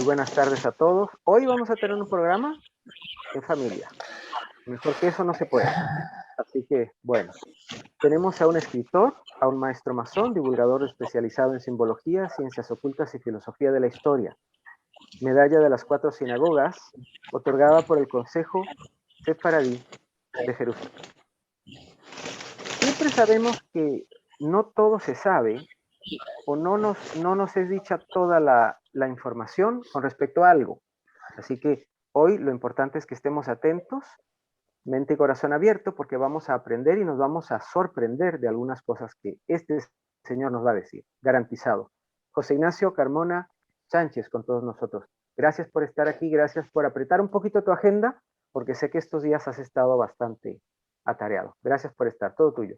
buenas tardes a todos. Hoy vamos a tener un programa en familia. Mejor que eso no se puede. Así que, bueno, tenemos a un escritor, a un maestro masón, divulgador especializado en simbología, ciencias ocultas y filosofía de la historia. Medalla de las 4 sinagogas, otorgada por el Consejo Sefaradí de Jerusalén. Siempre sabemos que no todo se sabe o no nos es dicha toda la información con respecto a algo. Así que hoy lo importante es que estemos atentos, mente y corazón abierto, porque vamos a aprender y nos vamos a sorprender de algunas cosas que este señor nos va a decir, garantizado. José Ignacio Carmona Sánchez con todos nosotros. Gracias por estar aquí, gracias por apretar un poquito tu agenda, porque sé que estos días has estado bastante atareado. Gracias por estar, todo tuyo.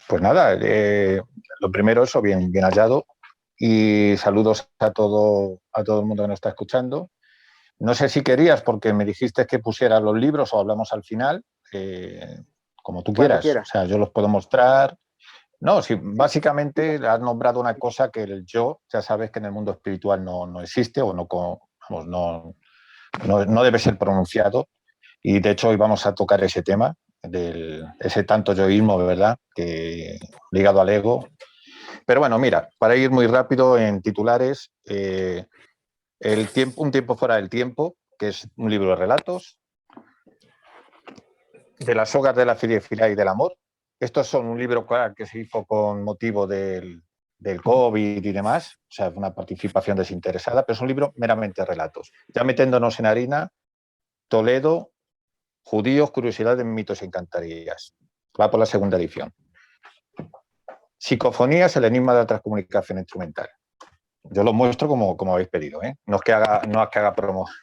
Pues nada, lo primero, eso, bien hallado. Y saludos a todo el mundo que nos está escuchando. No sé si querías, porque me dijiste que pusieras los libros o hablamos al final, como tú quieras. O sea, yo los puedo mostrar. No, sí, básicamente has nombrado una cosa que el yo, ya sabes que en el mundo espiritual no existe o no debe ser pronunciado. Y de hecho hoy vamos a tocar ese tema, ese tanto yoísmo, ¿verdad?, que ligado al ego. Pero bueno, mira, para ir muy rápido en titulares, Un tiempo fuera del tiempo, que es un libro de relatos, de las sogas de la fidelidad y del amor. Estos son un libro que se hizo con motivo del COVID y demás, o sea, una participación desinteresada, pero es un libro meramente relatos. Ya metiéndonos en harina, Toledo, Judíos, curiosidades, mitos y encantarías. Va por la segunda edición. Psicofonías, el enigma de la transcomunicación instrumental. Yo lo muestro como habéis pedido, ¿eh? No es que haga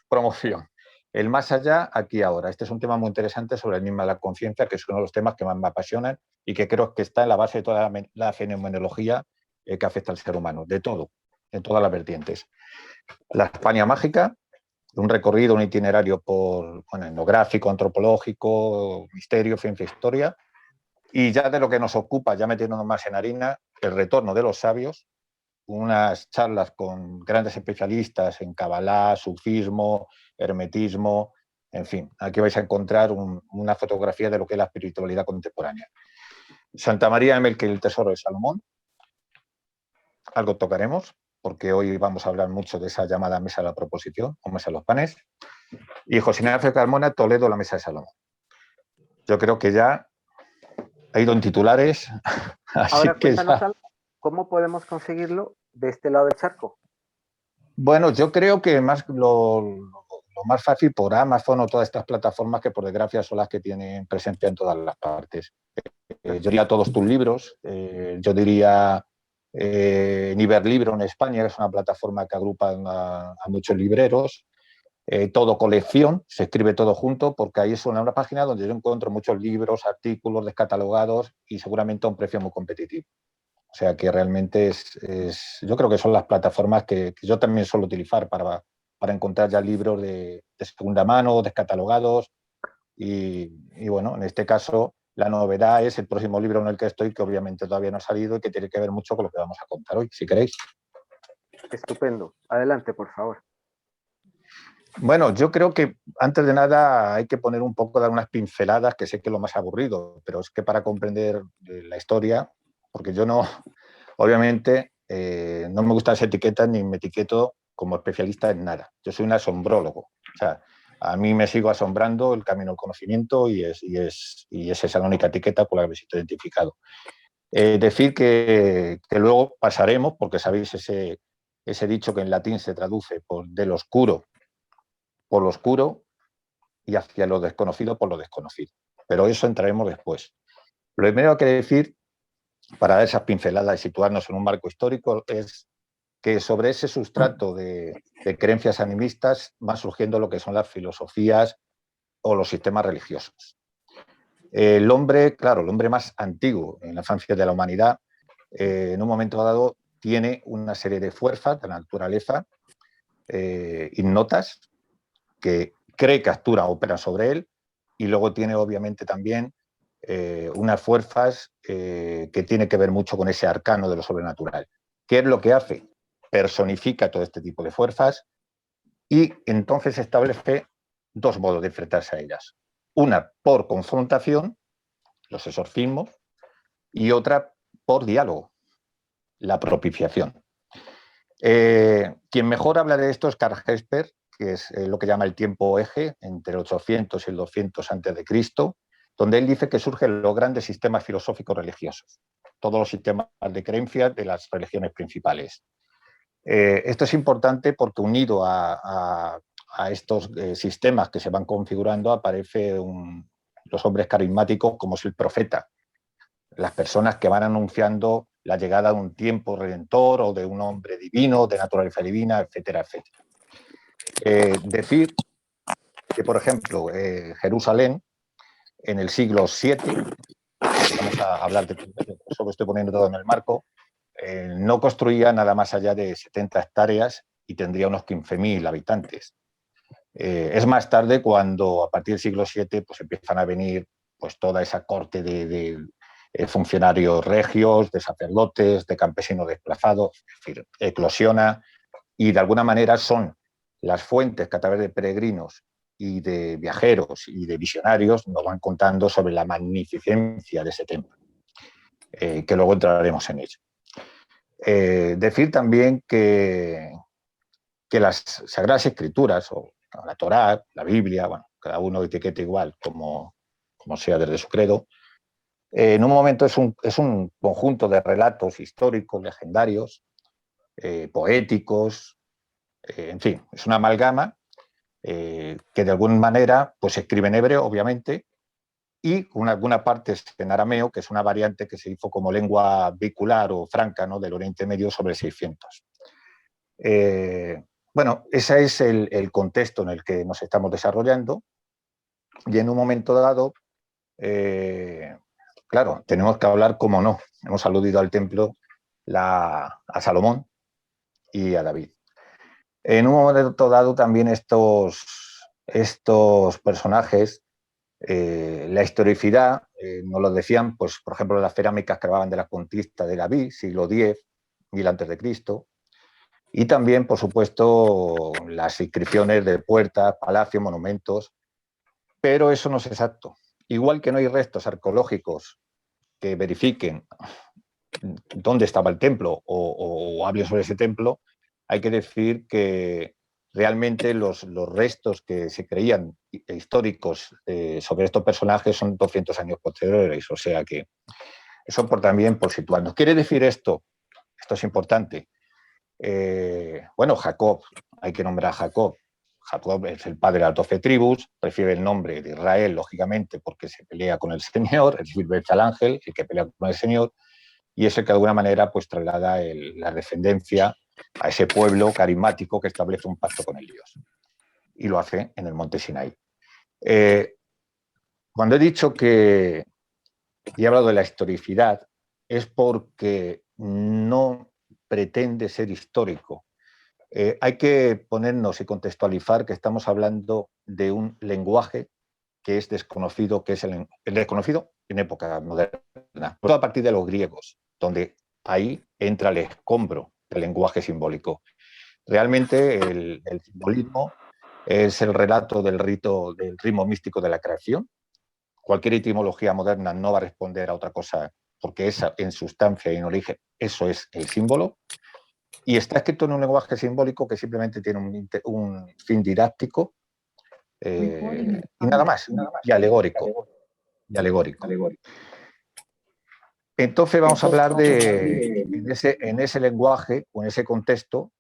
promoción. El más allá, aquí ahora. Este es un tema muy interesante sobre el enigma de la conciencia, que es uno de los temas que más me apasionan y que creo que está en la base de toda la fenomenología que afecta al ser humano, de todo, en todas las vertientes. La España mágica, un recorrido, un itinerario por etnográfico, antropológico, misterio, ciencia, historia. Y ya de lo que nos ocupa, ya metiéndonos más en harina, el retorno de los sabios, unas charlas con grandes especialistas en cabalá, sufismo, hermetismo, en fin, aquí vais a encontrar una fotografía de lo que es la espiritualidad contemporánea. Santa María de Melque y el tesoro de Salomón, algo tocaremos, porque hoy vamos a hablar mucho de esa llamada mesa de la proposición, o mesa de los panes, y José Ignacio Carmona, Toledo, la mesa de Salomón. Yo creo que ya ha ido en titulares, así ahora que cuéntanos ya... algo, ¿cómo podemos conseguirlo de este lado del charco? Bueno, yo creo que lo más fácil por Amazon o todas estas plataformas que por desgracia son las que tienen presencia en todas las partes. Yo diría todos tus libros, yo diría Niberlibro en España, que es una plataforma que agrupa a muchos libreros. Todo colección, se escribe todo junto, porque ahí es una página donde yo encuentro muchos libros, artículos descatalogados y seguramente a un precio muy competitivo. O sea que realmente yo creo que son las plataformas que yo también suelo utilizar para encontrar ya libros de segunda mano, descatalogados. Y bueno, en este caso la novedad es el próximo libro en el que estoy, que obviamente todavía no ha salido y que tiene que ver mucho con lo que vamos a contar hoy, si queréis. Estupendo. Adelante, por favor. Bueno, yo creo que antes de nada hay que poner un poco de unas pinceladas, que sé que es lo más aburrido, pero es que para comprender la historia, porque yo no, obviamente, no me gustan las etiquetas ni me etiqueto como especialista en nada. Yo soy un asombrólogo. O sea, a mí me sigo asombrando el camino al conocimiento y es esa la única etiqueta con la que me siento identificado. Decir que luego pasaremos, porque sabéis ese dicho que en latín se traduce del oscuro por lo oscuro y hacia lo desconocido por lo desconocido. Pero eso entraremos después. Lo primero que hay que decir, para dar esas pinceladas y situarnos en un marco histórico, es que sobre ese sustrato de creencias animistas van surgiendo lo que son las filosofías o los sistemas religiosos. El hombre, claro, el hombre más antiguo en la infancia de la humanidad, en un momento dado tiene una serie de fuerzas de la naturaleza ignotas que cree que actúan o operan sobre él, y luego tiene obviamente también unas fuerzas que tienen que ver mucho con ese arcano de lo sobrenatural. ¿Qué es lo que hace? Personifica todo este tipo de fuerzas y entonces establece dos modos de enfrentarse a ellas. Una por confrontación, los exorcismos, y otra por diálogo, la propiciación. Quien mejor habla de esto es Karl Hesper, que es lo que llama el tiempo eje, entre el 800 y el 200 a.C., donde él dice que surgen los grandes sistemas filosóficos religiosos, todos los sistemas de creencias de las religiones principales. Esto es importante porque unido a estos sistemas que se van configurando aparecen los hombres carismáticos como es el profeta, las personas que van anunciando la llegada de un tiempo redentor o de un hombre divino, de naturaleza divina, etcétera, etcétera. Decir que, por ejemplo, Jerusalén en el siglo VII, vamos a hablar de eso que estoy poniendo todo en el marco, no construía nada más allá de 70 hectáreas y tendría unos 15.000 habitantes. Es más tarde cuando a partir del siglo VII pues empiezan a venir pues toda esa corte de funcionarios regios, de sacerdotes, de campesinos desplazados, es decir, eclosiona y de alguna manera son las fuentes que a través de peregrinos y de viajeros y de visionarios nos van contando sobre la magnificencia de ese templo, que luego entraremos en ello. Decir también que las Sagradas Escrituras, o la Torá, la Biblia, bueno, cada uno etiqueta igual como sea desde su credo, en un momento es un conjunto de relatos históricos, legendarios, poéticos, en fin, es una amalgama que de alguna manera pues, se escribe en hebreo, obviamente, y con alguna parte en arameo, que es una variante que se hizo como lengua vehicular o franca, ¿no?, del Oriente Medio sobre 600. Bueno, ese es el contexto en el que nos estamos desarrollando y en un momento dado, claro, tenemos que hablar, como no, hemos aludido al templo, a Salomón y a David. En un momento dado también estos personajes, la historicidad, nos lo decían, pues, por ejemplo, las cerámicas que grababan de la conquista de David, siglo X, 1000 a.C., y también, por supuesto, las inscripciones de puertas, palacios, monumentos, pero eso no es exacto. Igual que no hay restos arqueológicos que verifiquen dónde estaba el templo o hablen sobre ese templo, hay que decir que realmente los restos que se creían históricos sobre estos personajes son 200 años posteriores, o sea que eso también por situarnos. ¿Quiere decir esto? Esto es importante. Bueno, Jacob, hay que nombrar a Jacob. Jacob es el padre de las 12 tribus, recibe el nombre de Israel, lógicamente, porque se pelea con el Señor, es decir, al ángel, el que pelea con el Señor, y es el que de alguna manera pues, traslada la descendencia a ese pueblo carismático que establece un pacto con el Dios. Y lo hace en el monte Sinai. Cuando he dicho que y he hablado de la historicidad, es porque no pretende ser histórico. Hay que ponernos y contextualizar que estamos hablando de un lenguaje que es desconocido, que es el desconocido en época moderna, todo a partir de los griegos, donde ahí entra el escombro del lenguaje simbólico. Realmente el simbolismo es el relato del ritmo místico de la creación. Cualquier etimología moderna no va a responder a otra cosa, porque esa en sustancia y en origen, eso es el símbolo. Y está escrito en un lenguaje simbólico que simplemente tiene un fin didáctico y nada más, y alegórico. Entonces vamos a hablar en ese lenguaje o en ese contexto,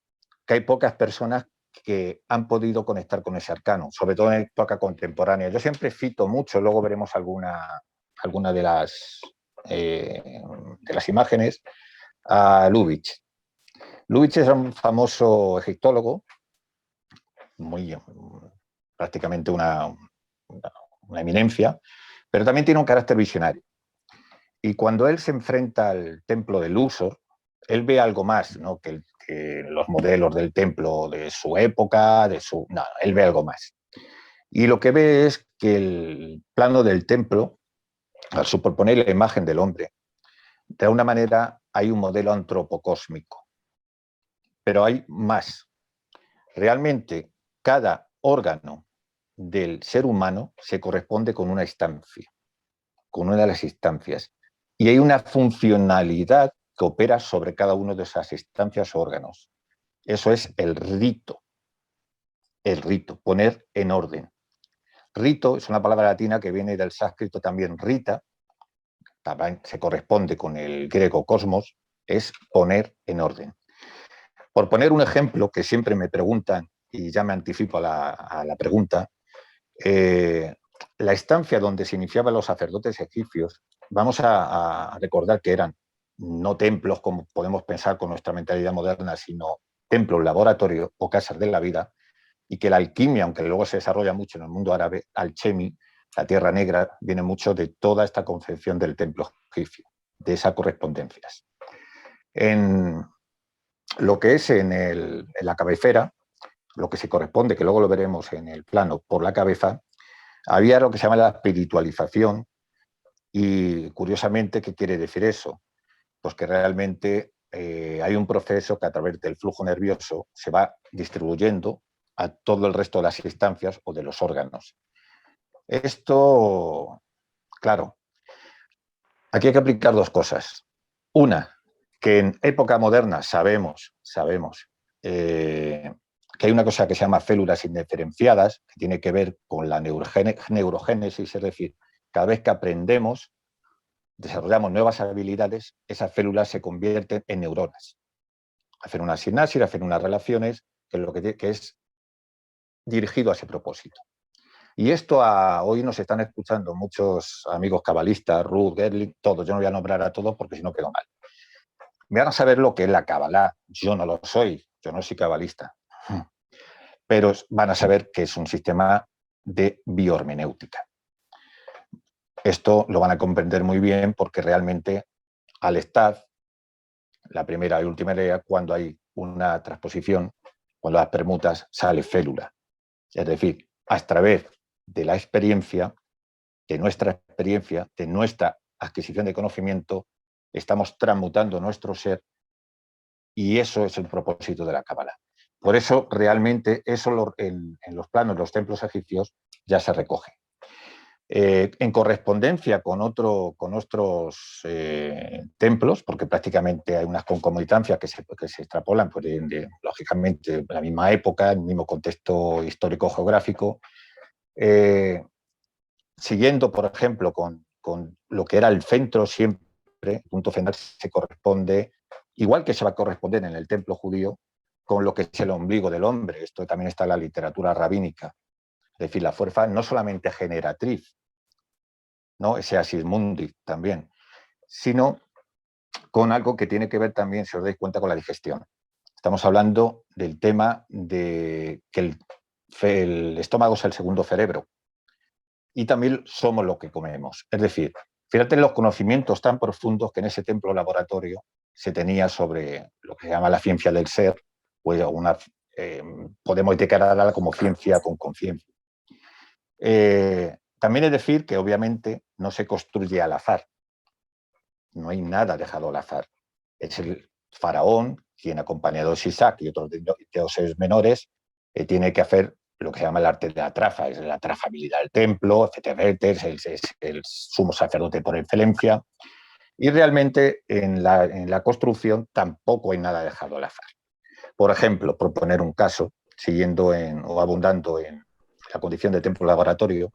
que hay pocas personas que han podido conectar con ese arcano, sobre todo en época contemporánea. Yo siempre cito mucho, luego veremos alguna de las imágenes, a Lubitsch. Lubitsch es un famoso egiptólogo, prácticamente una eminencia, pero también tiene un carácter visionario. Y cuando él se enfrenta al templo de Luxor, él ve algo más, ¿no?, que los modelos del templo de su época, no, él ve algo más. Y lo que ve es que el plano del templo, al superponer la imagen del hombre, de alguna manera hay un modelo antropocósmico. pero hay más. Realmente, cada órgano del ser humano se corresponde con una instancia, con una de las instancias. Y hay una funcionalidad que opera sobre cada una de esas instancias o órganos. Eso es el rito, poner en orden. Rito es una palabra latina que viene del sánscrito también rita, también se corresponde con el griego cosmos, es poner en orden. Por poner un ejemplo que siempre me preguntan, y ya me anticipo a la pregunta, la estancia donde se iniciaban los sacerdotes egipcios, vamos a recordar que eran no templos como podemos pensar con nuestra mentalidad moderna, sino templos, laboratorio o casas de la vida, y que la alquimia, aunque luego se desarrolla mucho en el mundo árabe, alchemi, la tierra negra, viene mucho de toda esta concepción del templo egipcio, de esas correspondencias. En lo que es en la cabecera, lo que se corresponde, que luego lo veremos en el plano por la cabeza, había lo que se llama la espiritualización y, curiosamente, ¿qué quiere decir eso? Pues que realmente hay un proceso que a través del flujo nervioso se va distribuyendo a todo el resto de las instancias o de los órganos. Esto, claro, aquí hay que aplicar dos cosas. Una, que en época moderna sabemos que hay una cosa que se llama células indiferenciadas, que tiene que ver con la neurogénesis, es decir, cada vez que aprendemos, desarrollamos nuevas habilidades, esas células se convierten en neuronas. Hacen una sinapsis, hacen unas relaciones, que es dirigido a ese propósito. Y esto hoy nos están escuchando muchos amigos cabalistas, Ruth, Gerling, todos. Yo no voy a nombrar a todos porque si no quedo mal. Me van a saber lo que es la Kabbalah. Yo no lo soy, yo no soy cabalista. Pero van a saber que es un sistema de biohermenéutica. Esto lo van a comprender muy bien porque realmente al estar la primera y última idea, cuando hay una transposición, cuando las permutas, sale célula. Es decir, a través de la experiencia, de nuestra adquisición de conocimiento, estamos transmutando nuestro ser y eso es el propósito de la Cábala. Por eso, realmente, eso en los planos de los templos egipcios ya se recoge. En correspondencia con otros templos, porque prácticamente hay unas concomitancias que se extrapolan, pues, lógicamente, en la misma época, en el mismo contexto histórico-geográfico, siguiendo, por ejemplo, con lo que era el centro siempre, el punto central se corresponde, igual que se va a corresponder en el templo judío, con lo que es el ombligo del hombre. Esto también está en la literatura rabínica. Es decir, la fuerza no solamente generatriz, ¿no? Ese asis mundi también, sino con algo que tiene que ver también, si os dais cuenta, con la digestión. Estamos hablando del tema de que el estómago es el segundo cerebro y también somos lo que comemos. Es decir, fíjate en los conocimientos tan profundos que en ese templo laboratorio se tenía sobre lo que se llama la ciencia del ser, pues podemos declararla como ciencia con conciencia. También es decir que obviamente no se construye al azar. No hay nada dejado al azar. Es el faraón quien, acompañado de Sisac y otros dioses menores, tiene que hacer lo que se llama el arte de la traza, es la trazabilidad del templo, es el sumo sacerdote por excelencia. Y realmente en la construcción tampoco hay nada dejado al azar. Por ejemplo, por poner un caso, siguiendo o abundando en la condición de templo laboratorio,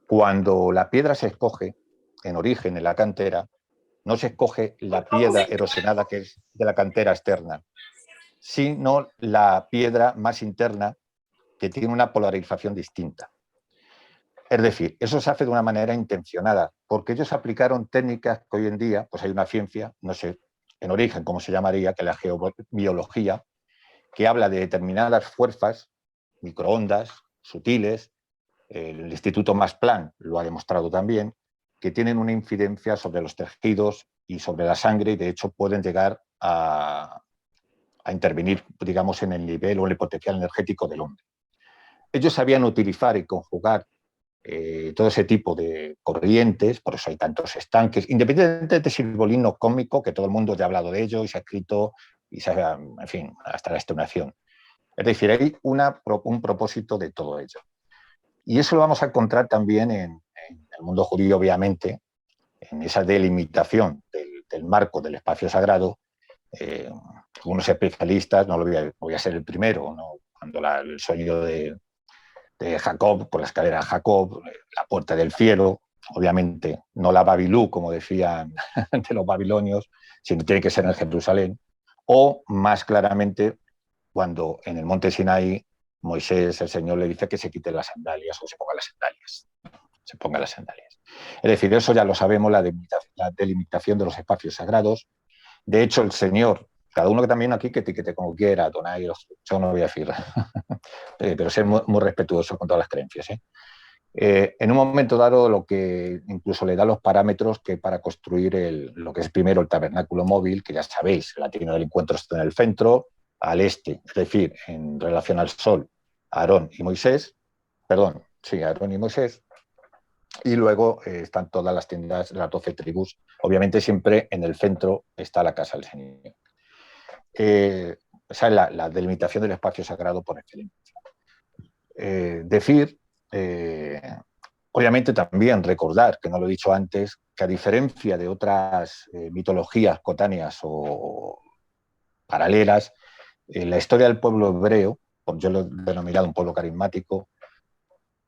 cuando la piedra se escoge en origen, en la cantera, no se escoge la piedra erosionada que es de la cantera externa, sino la piedra más interna que tiene una polarización distinta. Es decir, eso se hace de una manera intencionada, porque ellos aplicaron técnicas que hoy en día, pues hay una ciencia, no sé en origen cómo se llamaría, que es la geobiología, que habla de determinadas fuerzas, microondas, sutiles. El Instituto Max Planck lo ha demostrado también, que tienen una incidencia sobre los tejidos y sobre la sangre y de hecho pueden llegar a intervenir, digamos, en el nivel o el potencial energético del hombre. Ellos sabían utilizar y conjugar todo ese tipo de corrientes, por eso hay tantos estanques, independientemente de si el bolino cósmico, que todo el mundo ya ha hablado de ello y se ha escrito y en fin, hasta la extenuación. Es decir, hay un propósito de todo ello. Y eso lo vamos a encontrar también en el mundo judío, obviamente, en esa delimitación del marco del espacio sagrado. Algunos especialistas, no voy a ser el primero, ¿no? Cuando el sueño de Jacob, por la escalera de Jacob, la puerta del cielo, obviamente no la Babilú, como decían de los babilonios, sino tiene que ser en Jerusalén, o más claramente cuando en el monte Sinaí Moisés, el Señor, le dice que se quite las sandalias o se ponga las sandalias. Se ponga las sandalias. Es decir, eso ya lo sabemos, la delimitación de los espacios sagrados. De hecho, el Señor, cada uno que también aquí que etiquete como quiera, Adonai, yo no voy a decir, pero ser muy, muy respetuoso con todas las creencias. En un momento dado, lo que incluso le da los parámetros que para construir lo que es primero el tabernáculo móvil, que ya sabéis, la tienda del encuentro está en el centro, al este, es decir, en relación al sol, Aarón y Moisés, perdón, sí, Aarón y Moisés, y luego están todas las tiendas de las 12 tribus. Obviamente siempre en el centro está la casa del Señor. Esa es la delimitación del espacio sagrado por excelencia. Decir, obviamente también recordar, que no lo he dicho antes, que a diferencia de otras mitologías cotáneas o paralelas, la historia del pueblo hebreo, yo lo he denominado un pueblo carismático,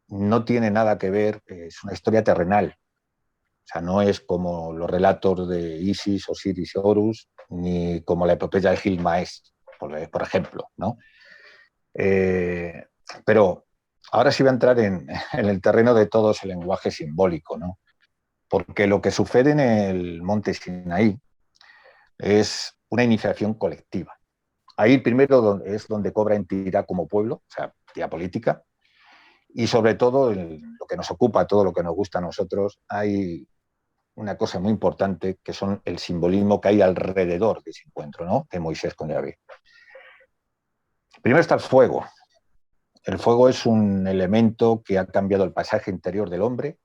no tiene nada que ver, es una historia terrenal. O sea, no es como los relatos de Isis, Osiris y Horus, ni como la epopeya de Gilgamesh, por ejemplo, ¿no? Pero ahora sí voy a entrar en el terreno de todo ese lenguaje simbólico, ¿no? Porque lo que sucede en el monte Sinaí es una iniciación colectiva. Ahí primero es donde cobra entidad como pueblo, o sea, entidad política, y sobre todo lo que nos ocupa, todo lo que nos gusta a nosotros, hay una cosa muy importante que son el simbolismo que hay alrededor de ese encuentro, ¿no? De Moisés con Yahvé. Primero está el fuego. El fuego es un elemento que ha cambiado el paisaje interior del hombre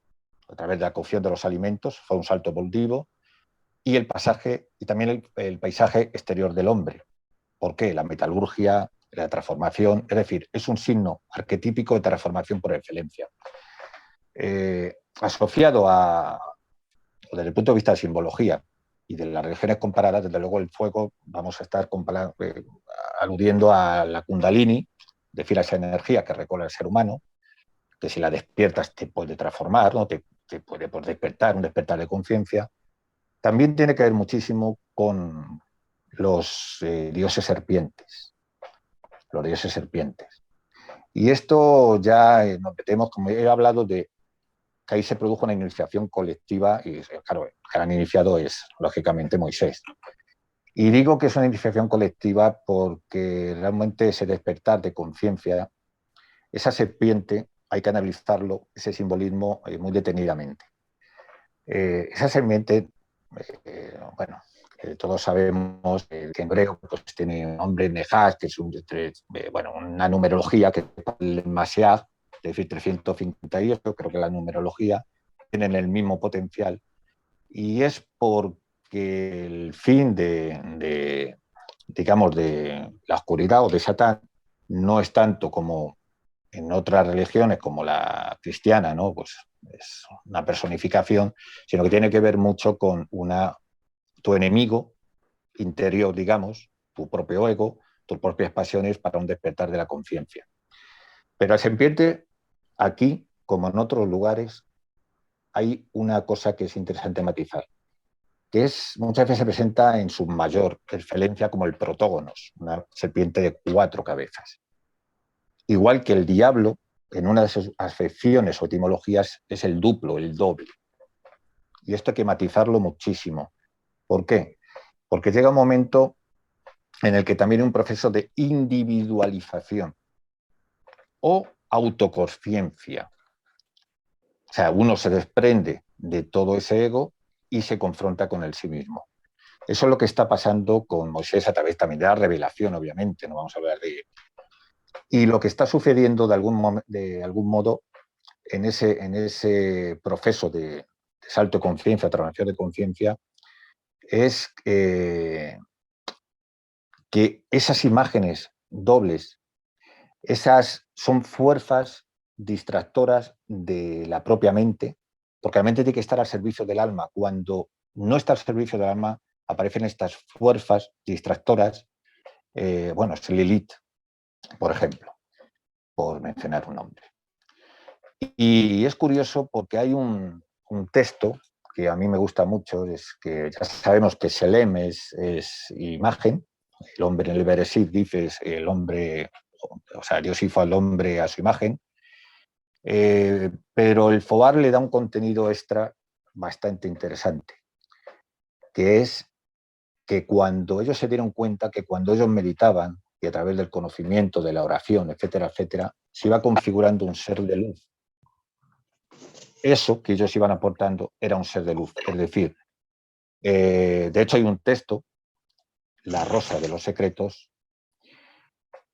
a través de la cocción de los alimentos, fue un salto evolutivo, y el pasaje y también el paisaje exterior del hombre. ¿Por qué? La metalurgia, la transformación, es decir, es un signo arquetípico de transformación por excelencia. Asociado desde el punto de vista de simbología y de las religiones comparadas, desde luego el fuego, vamos a estar aludiendo a la Kundalini, es decir, a esa energía que recorre el ser humano, que si la despiertas te puede transformar, ¿no? te puede despertar, un despertar de conciencia. También tiene que ver muchísimo con los dioses serpientes, los dioses serpientes. Y esto ya nos metemos, como he hablado, de que ahí se produjo una iniciación colectiva y, claro, el gran iniciado es, lógicamente, Moisés. Y digo que es una iniciación colectiva porque realmente ese despertar de conciencia, esa serpiente, hay que analizarlo, ese simbolismo, muy detenidamente. Esa serpiente, bueno, todos sabemos que en griego pues, tiene un nombre Nejas, que es una numerología que es el Mashiach, es decir, 358, creo que la numerología, tienen el mismo potencial. Y es porque el fin digamos, de la oscuridad o de Satán no es tanto como en otras religiones como la cristiana, ¿no? Pues es una personificación, sino que tiene que ver mucho con tu enemigo interior, digamos, tu propio ego, tus propias pasiones para un despertar de la conciencia. Pero la serpiente, aquí, como en otros lugares, hay una cosa que es interesante matizar, que muchas veces se presenta en su mayor excelencia como el protógonos, una serpiente de 4 cabezas. Igual que el diablo, en una de sus acepciones o etimologías, es el duplo, el doble. Y esto hay que matizarlo muchísimo. ¿Por qué? Porque llega un momento en el que también hay un proceso de individualización o autoconsciencia. O sea, uno se desprende de todo ese ego y se confronta con el sí mismo. Eso es lo que está pasando con Moisés a través también de la revelación, obviamente, no vamos a hablar de ello. Y lo que está sucediendo de algún modo en ese proceso de salto de conciencia, transformación de conciencia, es que esas imágenes dobles, esas son fuerzas distractoras de la propia mente, porque la mente tiene que estar al servicio del alma. Cuando no está al servicio del alma, aparecen estas fuerzas distractoras, bueno, es Lilith, por ejemplo, por mencionar un nombre. Y es curioso porque hay un texto que a mí me gusta mucho, es que ya sabemos que Selem es imagen, el hombre en el Bereshit dice es el hombre, o sea, Dios hizo al hombre a su imagen, pero el Fobar le da un contenido extra bastante interesante, que es que cuando ellos se dieron cuenta que cuando ellos meditaban y a través del conocimiento, de la oración, etcétera, etcétera, se iba configurando un ser de luz. Eso que ellos iban aportando era un ser de luz. Es decir, de hecho hay un texto, La Rosa de los Secretos,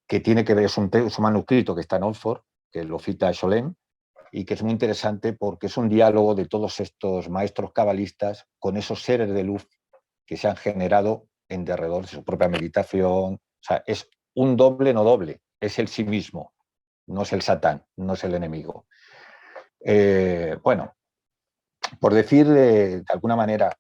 que tiene que ver, es un manuscrito que está en Oxford, que lo cita Scholem, y que es muy interesante porque es un diálogo de todos estos maestros cabalistas con esos seres de luz que se han generado en derredor de su propia meditación. O sea, es un doble no doble, es el sí mismo, no es el Satán, no es el enemigo. Bueno, por decir de alguna manera,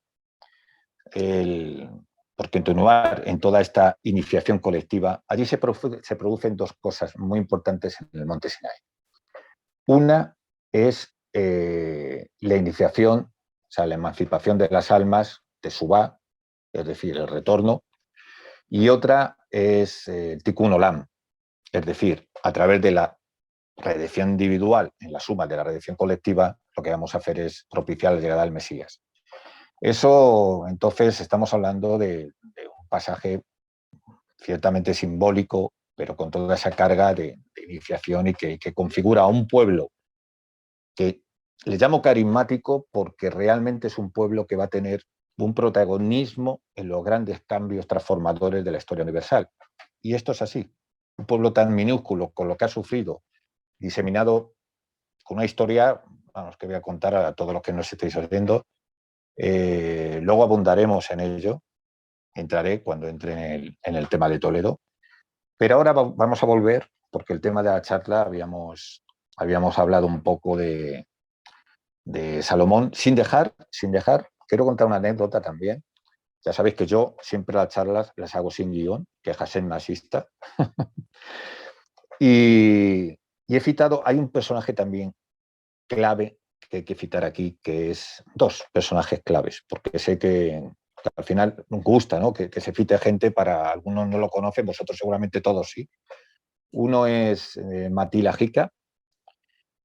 por continuar en toda esta iniciación colectiva, allí se producen dos cosas muy importantes en el Monte Sinai. Una es la iniciación, o sea, la emancipación de las almas, de Subá, es decir, el retorno, y otra es el Tikkun Olam, es decir, a través de la redención individual en la suma de la redención colectiva, lo que vamos a hacer es propiciar la llegada del Mesías. Eso, entonces, estamos hablando de un pasaje ciertamente simbólico, pero con toda esa carga de iniciación y que configura a un pueblo que le llamo carismático porque realmente es un pueblo que va a tener un protagonismo en los grandes cambios transformadores de la historia universal. Y esto es así. Un pueblo tan minúsculo, con lo que ha sufrido, diseminado con una historia, vamos, que voy a contar a todos los que nos estéis oyendo. Luego abundaremos en ello, entraré cuando entre en el tema de Toledo. Pero ahora vamos a volver, porque el tema de la charla habíamos hablado un poco de Salomón, sin dejar, quiero contar una anécdota también. Ya sabéis que yo siempre las charlas las hago sin guión, que Hassén me asista. y he citado, hay un personaje también clave que hay que citar aquí, que es dos personajes claves, porque sé que al final gusta, ¿no? que se cite gente, para algunos no lo conocen, vosotros seguramente todos sí. Uno es Matila Jica,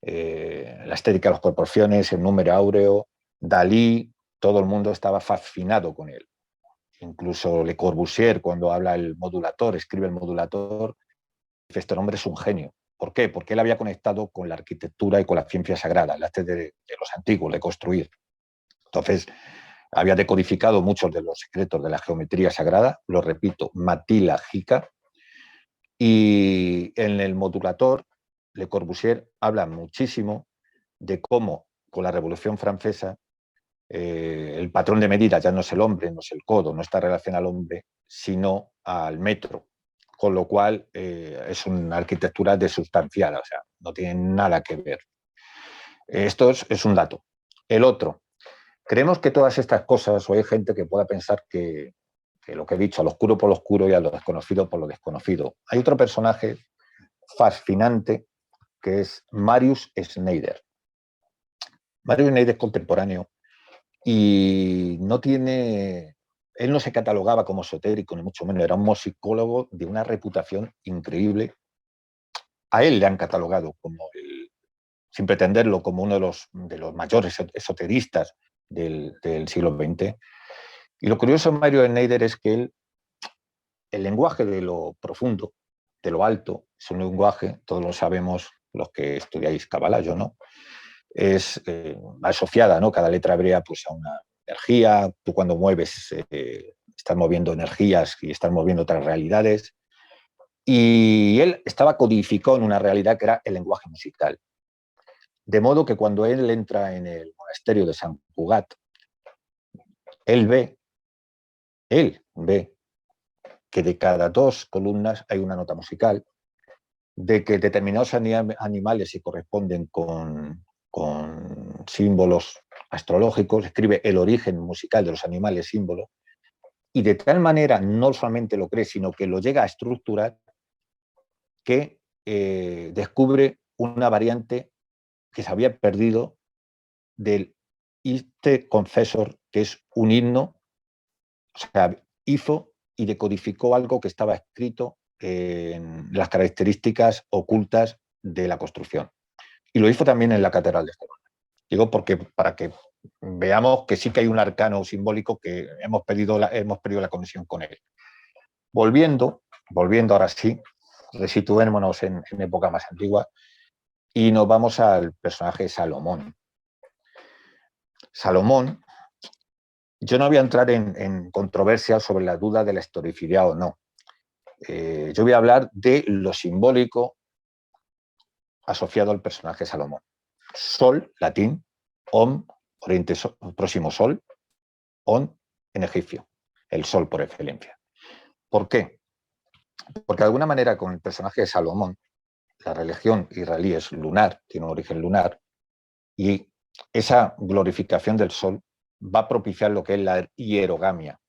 la estética de las proporciones, el número áureo, Dalí, todo el mundo estaba fascinado con él. Incluso Le Corbusier, cuando habla el modulator, escribe el modulator, dice: este hombre es un genio. ¿Por qué? Porque él había conectado con la arquitectura y con la ciencia sagrada, el arte de los antiguos, de construir. Entonces, había decodificado muchos de los secretos de la geometría sagrada, lo repito, Matila Jica, y en el modulator, Le Corbusier habla muchísimo de cómo con la Revolución Francesa el patrón de medida ya no es el hombre, no es el codo, no está relacionado al hombre, sino al metro, con lo cual es una arquitectura desustancial, o sea, no tiene nada que ver. Esto es un dato. El otro, creemos que todas estas cosas, o hay gente que pueda pensar que lo que he dicho, a lo oscuro por lo oscuro y a lo desconocido por lo desconocido. Hay otro personaje fascinante que es Marius Schneider. Marius Schneider es contemporáneo y no tiene, él no se catalogaba como esotérico, ni mucho menos, era un musicólogo de una reputación increíble. A él le han catalogado como, sin pretenderlo, como uno de los mayores esoteristas del siglo XX. Y lo curioso de Mario Schneider es que él, el lenguaje de lo profundo, de lo alto, es un lenguaje, todos lo sabemos los que estudiáis Kabbalah, yo no, es asociada, ¿no? Cada letra hebrea pues, a una energía. Tú cuando mueves, estás moviendo energías y estás moviendo otras realidades. Y él estaba codificado en una realidad que era el lenguaje musical. De modo que cuando él entra en el monasterio de San Cugat, él ve que de cada 2 columnas hay una nota musical, de que determinados animales se corresponden con símbolos astrológicos, escribe el origen musical de los animales símbolo, y de tal manera no solamente lo cree, sino que lo llega a estructurar, que descubre una variante que se había perdido del Iste Confessor, que es un himno, o sea, hizo y decodificó algo que estaba escrito en las características ocultas de la construcción. Y lo hizo también en la Catedral de Gerona. Digo porque para que veamos que sí que hay un arcano simbólico que hemos pedido la conexión con él. Volviendo ahora sí, resituémonos en época más antigua y nos vamos al personaje de Salomón. Salomón, yo no voy a entrar en controversia sobre la duda de la historicidad o no. Yo voy a hablar de lo simbólico asociado al personaje Salomón. Sol, latín, Om, Oriente Próximo Sol, On, en egipcio, el sol por excelencia. ¿Por qué? Porque de alguna manera con el personaje de Salomón, la religión israelí es lunar, tiene un origen lunar, y esa glorificación del sol va a propiciar lo que es la hierogamia,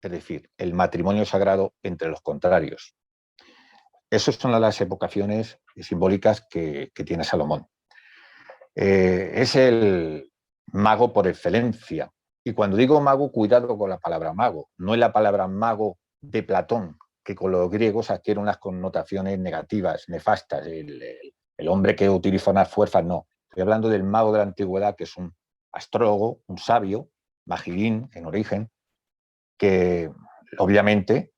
es decir, el matrimonio sagrado entre los contrarios. Esas son las evocaciones simbólicas que tiene Salomón. Es el mago por excelencia. Y cuando digo mago, cuidado con la palabra mago. No es la palabra mago de Platón, que con los griegos adquiere unas connotaciones negativas, nefastas. El hombre que utiliza unas fuerzas, no. Estoy hablando del mago de la antigüedad, que es un astrólogo, un sabio, magidín en origen, que obviamente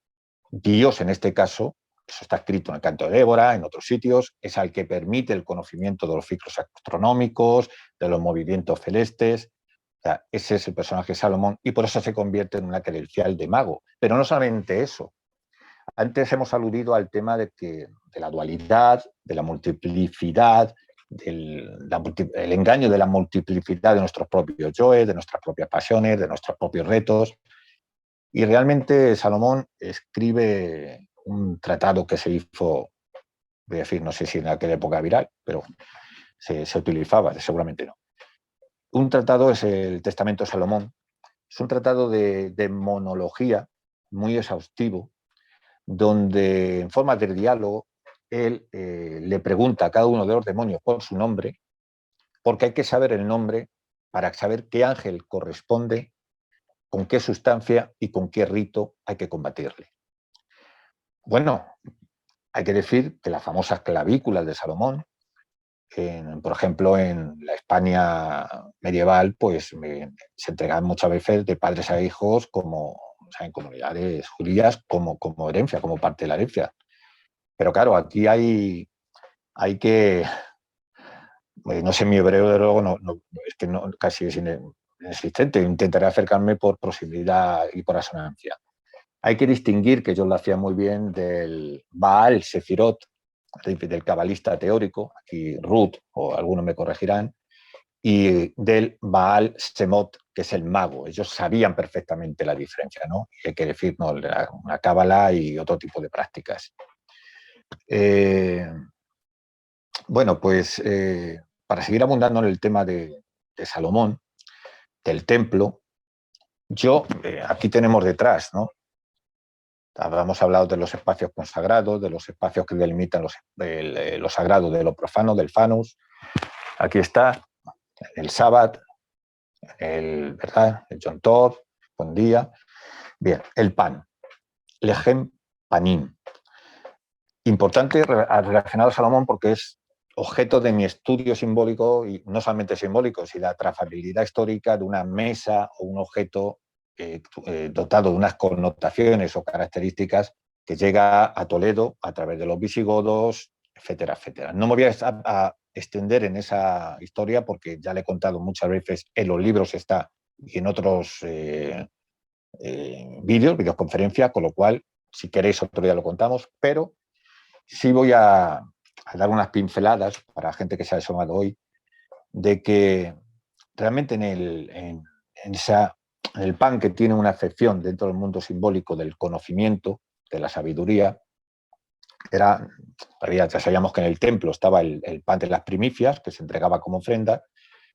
Dios en este caso, eso está escrito en el Canto de Débora, en otros sitios, es al que permite el conocimiento de los ciclos astronómicos, de los movimientos celestes. O sea, ese es el personaje de Salomón y por eso se convierte en una credencial de mago. Pero no solamente eso. Antes hemos aludido al tema de la dualidad, de la multiplicidad, el engaño de la multiplicidad de nuestros propios yoes, de nuestras propias pasiones, de nuestros propios retos. Y realmente Salomón escribe un tratado que se hizo, voy a decir, no sé si en aquella época viral, pero se utilizaba, seguramente no. Un tratado es el Testamento de Salomón, es un tratado de monología muy exhaustivo, donde en forma de diálogo él le pregunta a cada uno de los demonios por su nombre, porque hay que saber el nombre para saber qué ángel corresponde, con qué sustancia y con qué rito hay que combatirle. Bueno, hay que decir que las famosas clavículas de Salomón, por ejemplo, en la España medieval, pues se entregan muchas veces de padres a hijos, como, o sea, en comunidades judías, como herencia, como parte de la herencia. Pero claro, aquí hay que, no sé, mi hebreo de luego es que no, casi es inexistente. Intentaré acercarme por proximidad y por asonancia. Hay que distinguir, que yo lo hacía muy bien, del Baal Sefirot, del cabalista teórico, aquí Ruth o algunos me corregirán, y del Baal Semot, que es el mago. Ellos sabían perfectamente la diferencia, ¿no? Y hay que decir, no, una cábala y otro tipo de prácticas. Bueno, pues para seguir abundando en el tema de Salomón, del templo, aquí tenemos detrás, ¿no? Hemos hablado de los espacios consagrados, de los espacios que delimitan lo sagrado de lo profano, del fanus. Aquí está el Sabbat, ¿verdad? El Yom Tov, buen día. Bien, el pan, Lechem Panim. Importante relacionado a Salomón porque es objeto de mi estudio simbólico, y no solamente simbólico, sino la trazabilidad histórica de una mesa o un objeto dotado de unas connotaciones o características que llega a Toledo a través de los visigodos, etcétera, etcétera. No me voy a extender en esa historia porque ya le he contado muchas veces, en los libros está y en otros videoconferencias, con lo cual, si queréis otro día lo contamos, pero sí voy a dar unas pinceladas para gente que se ha asomado hoy, de que realmente en el pan, que tiene una acepción dentro del mundo simbólico del conocimiento, de la sabiduría. Ya sabíamos que en el templo estaba el pan de las primicias, que se entregaba como ofrenda,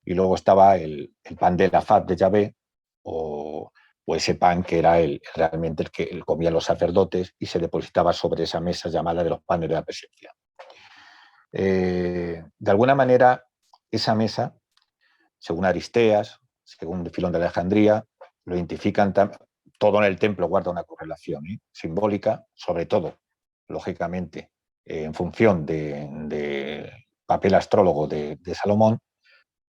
y luego estaba el pan de la faz de Yahvé, o ese pan que era realmente el que comían los sacerdotes y se depositaba sobre esa mesa llamada de los panes de la presencia. De alguna manera, esa mesa, según Aristeas, según Filón de Alejandría, lo identifican, todo en el templo guarda una correlación simbólica, sobre todo, lógicamente, en función del papel astrólogo de Salomón,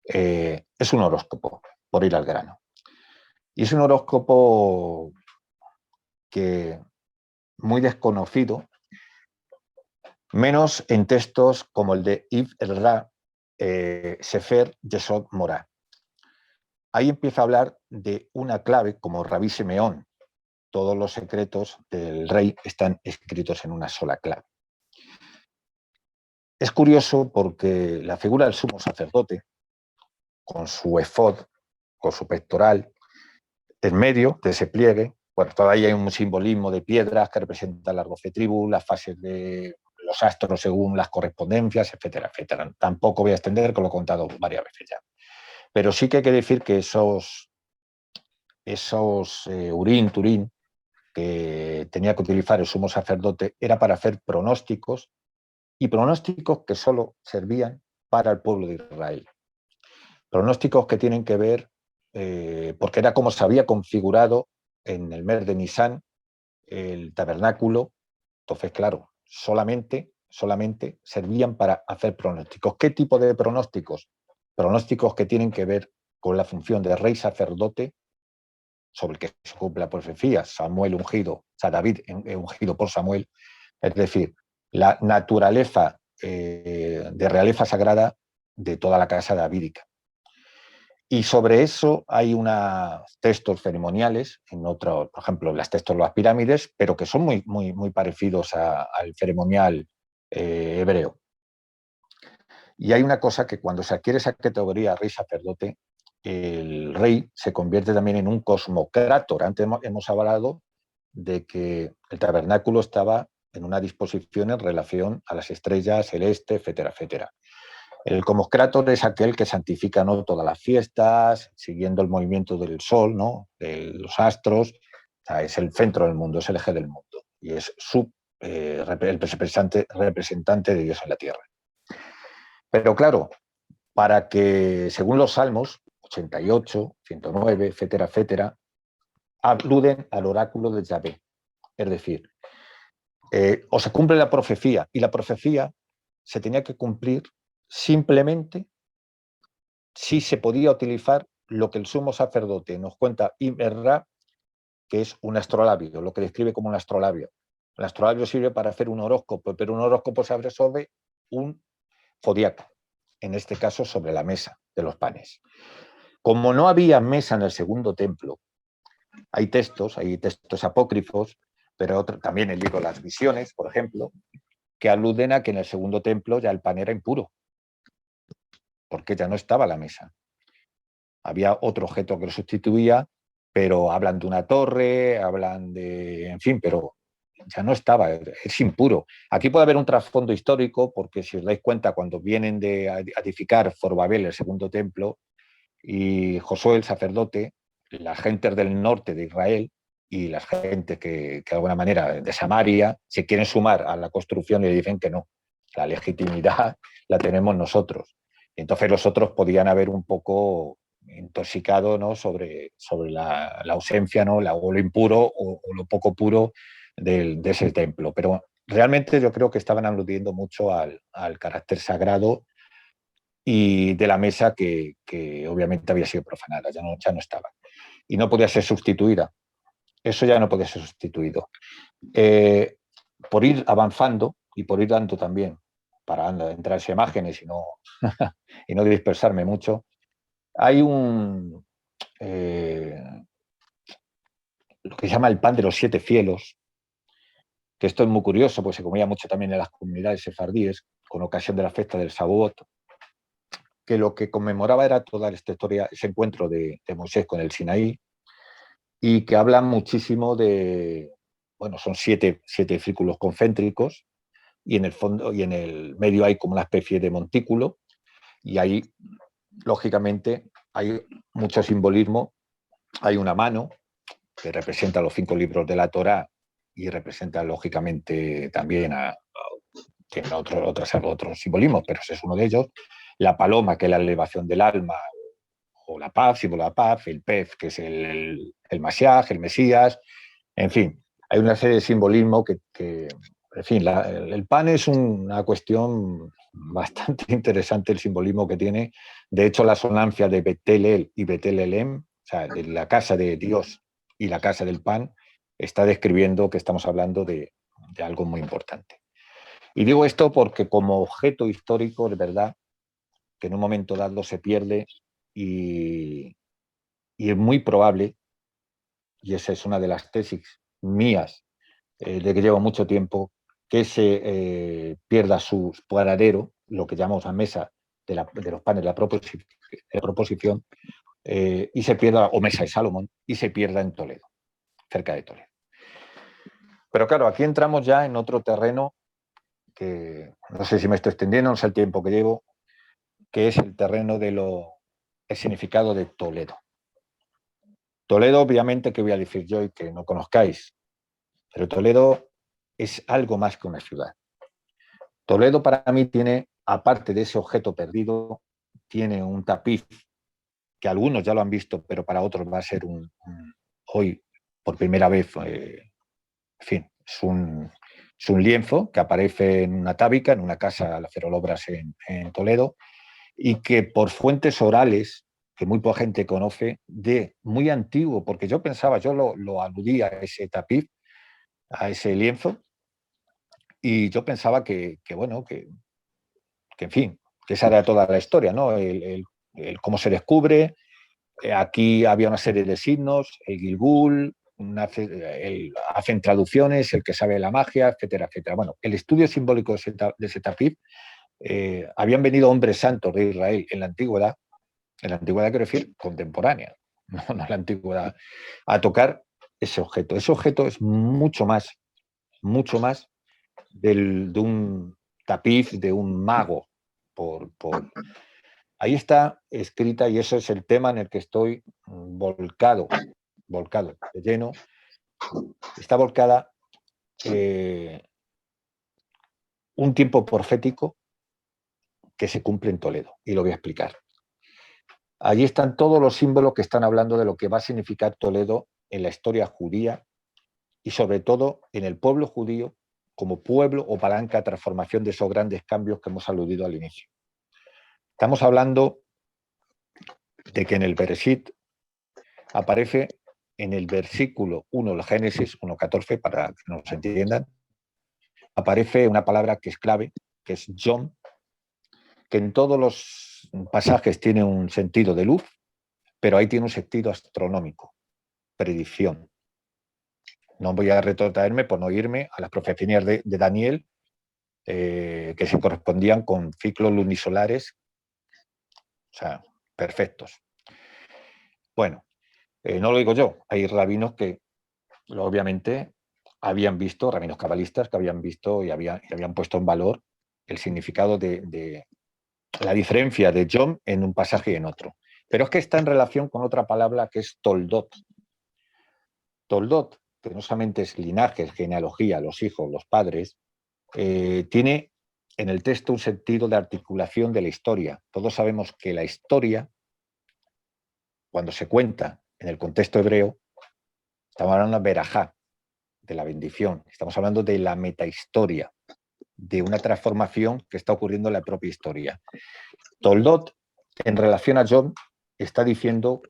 es un horóscopo, por ir al grano. Y es un horóscopo que muy desconocido, menos en textos como el de Ibn el-Ra, Sefer Yesod Morah. Ahí empieza a hablar de una clave como Rabí Simeón. Todos los secretos del rey están escritos en una sola clave. Es curioso porque la figura del sumo sacerdote, con su efod, con su pectoral, en medio de ese pliegue, bueno, todavía hay un simbolismo de piedras que representan las 12 tribus, las fases de los astros según las correspondencias, etcétera, etcétera. Tampoco voy a extender, que lo he contado varias veces ya. Pero sí que hay que decir que esos Urín, Turín, que tenía que utilizar el sumo sacerdote, era para hacer pronósticos, y pronósticos que solo servían para el pueblo de Israel. Pronósticos que tienen que ver, porque era como se había configurado en el mes de Nisán el tabernáculo. Entonces, claro, solamente servían para hacer pronósticos. ¿Qué tipo de pronósticos? Pronósticos que tienen que ver con la función de rey sacerdote, sobre el que se cumple la profecía, Samuel ungido, o sea, David ungido por Samuel, es decir, la naturaleza de realeza sagrada de toda la casa davídica. Y sobre eso hay unos textos ceremoniales, por ejemplo, los textos de las pirámides, pero que son muy parecidos al ceremonial hebreo. Y hay una cosa que cuando se adquiere esa categoría rey sacerdote, el rey se convierte también en un cosmocrátor. Antes hemos hablado de que el tabernáculo estaba en una disposición en relación a las estrellas, el este, etcétera, etcétera. El cosmocrátor es aquel que santifica, ¿no?, todas las fiestas, siguiendo el movimiento del sol, ¿no?, de los astros. O sea, es el centro del mundo, es el eje del mundo y es el representante de Dios en la tierra. Pero claro, para que, según los Salmos, 88, 109, etcétera, etcétera, aluden al oráculo de Yahvé. Es decir, o se cumple la profecía, y la profecía se tenía que cumplir simplemente si se podía utilizar lo que el sumo sacerdote nos cuenta Ibn el-Ra, que es un astrolabio, lo que describe como un astrolabio. El astrolabio sirve para hacer un horóscopo, pero un horóscopo se abre sobre un zodiaco, en este caso sobre la mesa de los panes. Como no había mesa en el segundo templo, hay textos apócrifos, pero también el libro de las visiones, por ejemplo, que aluden a que en el segundo templo ya el pan era impuro, porque ya no estaba la mesa. Había otro objeto que lo sustituía, pero hablan de una torre, hablan de, en fin, pero ya no estaba, es impuro. Aquí puede haber un trasfondo histórico, porque si os dais cuenta, cuando vienen de edificar Zorobabel, el segundo templo, y Josué, el sacerdote, las gentes del norte de Israel y las gentes que de alguna manera de Samaria se quieren sumar a la construcción y le dicen que no, la legitimidad la tenemos nosotros. Entonces los otros podían haber un poco intoxicado, ¿no?, sobre la ausencia, ¿no?, o lo impuro o lo poco puro de ese templo. Pero realmente yo creo que estaban aludiendo mucho al carácter sagrado y de la mesa que obviamente había sido profanada, ya no estaba. Y no podía ser sustituida. Eso ya no podía ser sustituido. Por ir avanzando y por ir dando también, para entrar en imágenes y no dispersarme mucho, hay lo que se llama el pan de los 7 cielos, que esto es muy curioso, porque se comía mucho también en las comunidades sefardíes, con ocasión de la fiesta del Shavuot, que lo que conmemoraba era toda esta historia, ese encuentro de Moisés con el Sinaí, y que habla muchísimo de bueno, son siete círculos concéntricos, y en el fondo y en el medio hay como una especie de montículo, y ahí, lógicamente, hay mucho simbolismo. Hay una mano que representa los 5 libros de la Torá y representa, lógicamente, también tiene otros simbolismos, pero ese es uno de ellos. La paloma, que es la elevación del alma, o la paz, símbolo de la paz. El pez, que es el Mashiach, el Mesías. En fin, hay una serie de simbolismo que en fin, el pan es una cuestión bastante interesante, el simbolismo que tiene. De hecho, la asonancia de Betel-El y Betel-Elem, o sea, de la casa de Dios y la casa del pan, está describiendo que estamos hablando de algo muy importante. Y digo esto porque como objeto histórico, de verdad, que en un momento dado se pierde, y es muy probable, y esa es una de las tesis mías, de que llevo mucho tiempo, que se pierda su paradero, lo que llamamos la mesa de los panes de la proposición, y se pierda, o mesa de Salomón, y se pierda en Toledo, cerca de Toledo. Pero claro, aquí entramos ya en otro terreno que no sé si me estoy extendiendo, no sé el tiempo que llevo, que es el terreno el significado de Toledo. Toledo, obviamente, que voy a decir yo y que no conozcáis, pero Toledo es algo más que una ciudad. Toledo para mí tiene, aparte de ese objeto perdido, tiene un tapiz que algunos ya lo han visto, pero para otros va a ser hoy, por primera vez, en fin, es un lienzo que aparece en una tábica, en una casa, la Ferolobras en Toledo, y que por fuentes orales, que muy poca gente conoce, de muy antiguo, porque yo pensaba, yo lo aludía a ese tapiz, a ese lienzo, y yo pensaba bueno, en fin, que esa era toda la historia, ¿no? El cómo se descubre. Aquí había una serie de signos, el Gilgul, hacen traducciones, el que sabe la magia, etcétera, etcétera. Bueno, el estudio simbólico de ese tapiz, habían venido hombres santos de Israel en la antigüedad quiero decir contemporánea, no la antigüedad, a tocar ese objeto. Ese objeto es mucho más de un tapiz, de un mago. Ahí está escrita, y eso es el tema en el que estoy volcado de lleno. Está volcada un tiempo profético que se cumple en Toledo, y lo voy a explicar. Allí están todos los símbolos que están hablando de lo que va a significar Toledo en la historia judía, y sobre todo en el pueblo judío como pueblo o palanca de transformación de esos grandes cambios que hemos aludido al inicio. Estamos hablando de que en el Bereshit aparece, en el versículo 1, el Génesis 1.14, para que nos entiendan, aparece una palabra que es clave, que es Yom, que en todos los pasajes tiene un sentido de luz, pero ahí tiene un sentido astronómico, predicción. No voy a retrotraerme por no irme a las profecías de Daniel, que se correspondían con ciclos lunisolares, o sea, perfectos. Bueno, no lo digo yo, hay rabinos que obviamente habían visto, rabinos cabalistas que habían visto y habían puesto en valor el significado de la diferencia de Yom en un pasaje y en otro. Pero es que está en relación con otra palabra que es Toldot. Toldot, que no solamente es linaje, genealogía, los hijos, los padres, tiene en el texto un sentido de articulación de la historia. Todos sabemos que la historia, cuando se cuenta en el contexto hebreo, estamos hablando de verajá, de la bendición, estamos hablando de la metahistoria, de una transformación que está ocurriendo en la propia historia. Toldot, en relación a John, está diciendo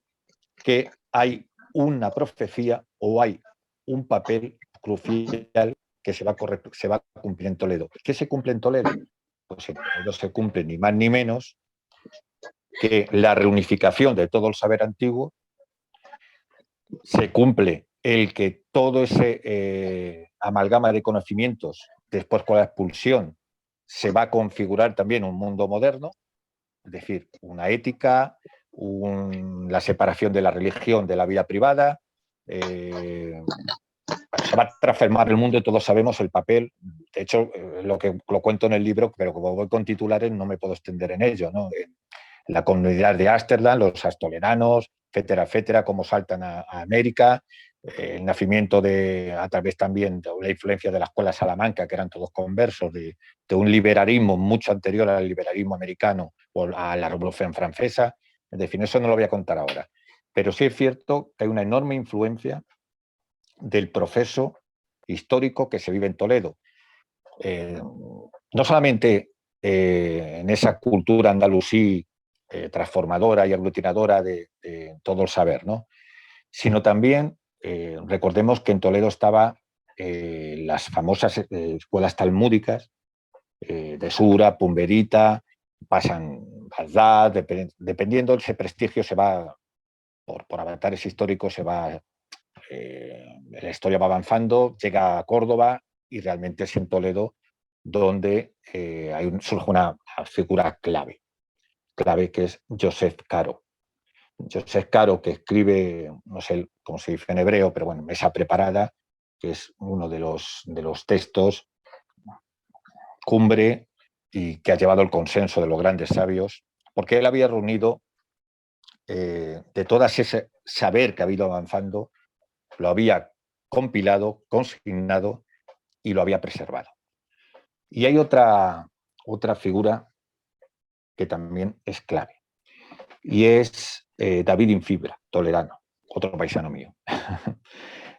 que hay una profecía o hay un papel crucial que se va a cumplir en Toledo. ¿Qué se cumple en Toledo? Pues en Toledo se cumple ni más ni menos que la reunificación de todo el saber antiguo, se cumple el que todo ese amalgama de conocimientos, después con la expulsión, se va a configurar también un mundo moderno, es decir, una ética, la separación de la religión de la vida privada, se va a transformar el mundo y todos sabemos el papel. De hecho, lo cuento en el libro, pero como voy con titulares no me puedo extender en ello, ¿no? La comunidad de Ámsterdam, los astoleranos, etcétera, etcétera, cómo saltan a América, el nacimiento a través también de la influencia de la escuela Salamanca, que eran todos conversos, de un liberalismo mucho anterior al liberalismo americano o a la Revolución Francesa. En fin, eso no lo voy a contar ahora. Pero sí es cierto que hay una enorme influencia del proceso histórico que se vive en Toledo. No solamente en esa cultura andalusí transformadora y aglutinadora de todo el saber, ¿no? Sino también, recordemos que en Toledo estaban las famosas escuelas talmúdicas de Sura, Pumberita, pasan Bagdad, dependiendo ese prestigio se va, por avatares históricos, se va, la historia va avanzando, llega a Córdoba y realmente es en Toledo donde surge una figura clave que es Joseph Caro. Joseph Caro, que escribe, no sé cómo se dice en hebreo, pero bueno, Mesa Preparada, que es uno de los textos cumbre y que ha llevado el consenso de los grandes sabios, porque él había reunido de todo ese saber que ha ido avanzando, lo había compilado, consignado y lo había preservado. Y hay otra figura que también es clave, y es David Infibra, toledano, otro paisano mío.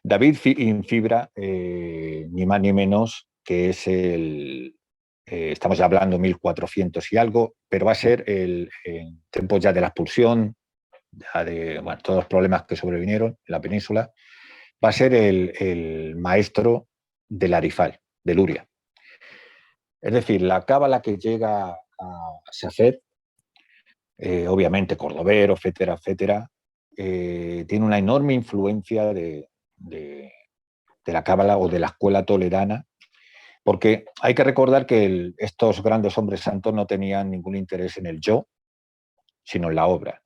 David Infibra, ni más ni menos que es estamos ya hablando 1400 y algo, pero va a ser en tiempos ya de la expulsión, ya de todos los problemas que sobrevinieron en la península, va a ser el maestro del Arifal, de Luria. Es decir, la cábala que llega a Safed, obviamente cordobero, etcétera, etcétera, tiene una enorme influencia de la cábala o de la escuela toledana, porque hay que recordar que estos grandes hombres santos no tenían ningún interés en el yo, sino en la obra.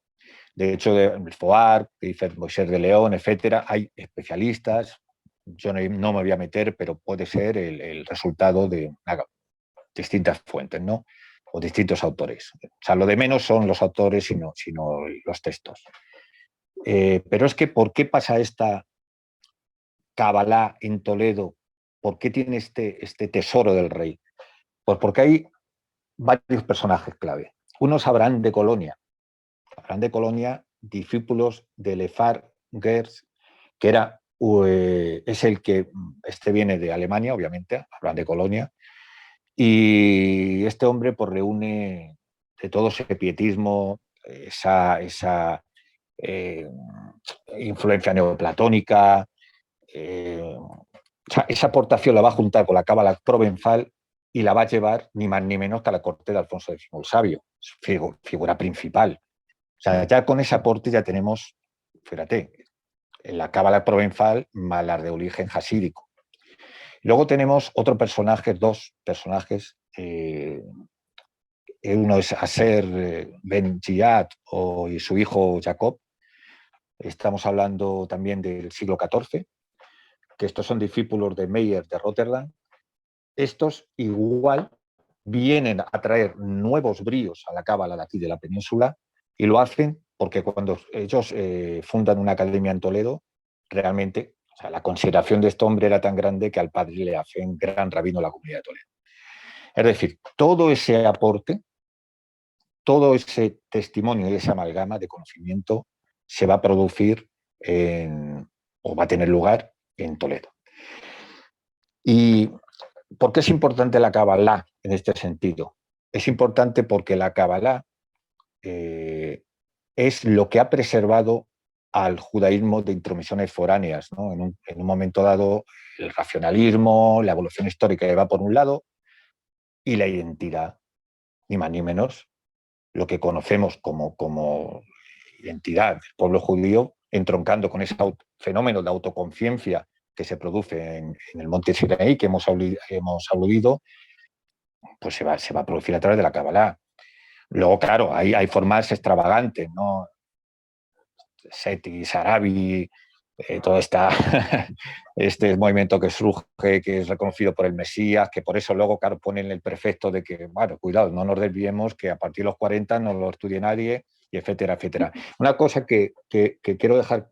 De hecho, el Foar, Moisés de León, etcétera, hay especialistas, yo no me voy a meter, pero puede ser el resultado de distintas fuentes, ¿no? O distintos autores. O sea, lo de menos son los autores, sino los textos. Pero es que, ¿por qué pasa esta Cabalá en Toledo? ¿Por qué tiene este tesoro del rey? Pues porque hay varios personajes clave. Uno es Abraham de Colonia. Abraham de Colonia, discípulos de Lefar Gers, que es el que viene de Alemania, obviamente, Abraham de Colonia, y este hombre pues reúne de todo ese pietismo, esa influencia neoplatónica, esa aportación la va a juntar con la cábala provenzal y la va a llevar ni más ni menos que a la corte de Alfonso X el Sabio, figura principal. O sea, ya con ese aporte ya tenemos, fíjate, en la cábala provenzal más las de origen jasídico. Luego tenemos dos personajes. Uno es Aser Ben Jiyad y su hijo Jacob. Estamos hablando también del siglo XIV, que estos son discípulos de Meyer de Rotterdam. Estos igual vienen a traer nuevos bríos a la cábala de aquí de la península y lo hacen porque cuando ellos fundan una academia en Toledo, realmente la consideración de este hombre era tan grande que al padre le hacen gran rabino la comunidad de Toledo. Es decir, todo ese aporte, todo ese testimonio y esa amalgama de conocimiento se va a producir o va a tener lugar en Toledo. ¿Y por qué es importante la Kabbalah en este sentido? Es importante porque la Kabbalah es lo que ha preservado al judaísmo de intromisiones foráneas, ¿no? En un momento dado, el racionalismo, la evolución histórica va por un lado y la identidad, ni más ni menos, lo que conocemos como identidad del pueblo judío, entroncando con ese fenómeno de autoconciencia que se produce en el monte Sinaí, que hemos aludido, pues se va a producir a través de la Kabbalah. Luego, claro, hay formas extravagantes, ¿no? Seti, Sarabi, todo este movimiento que surge, que es reconocido por el Mesías, que por eso luego, claro, ponen el prefecto de que, bueno, cuidado, no nos desviemos, que a partir de los 40 no lo estudie nadie, y etcétera, etcétera. Una cosa que quiero dejar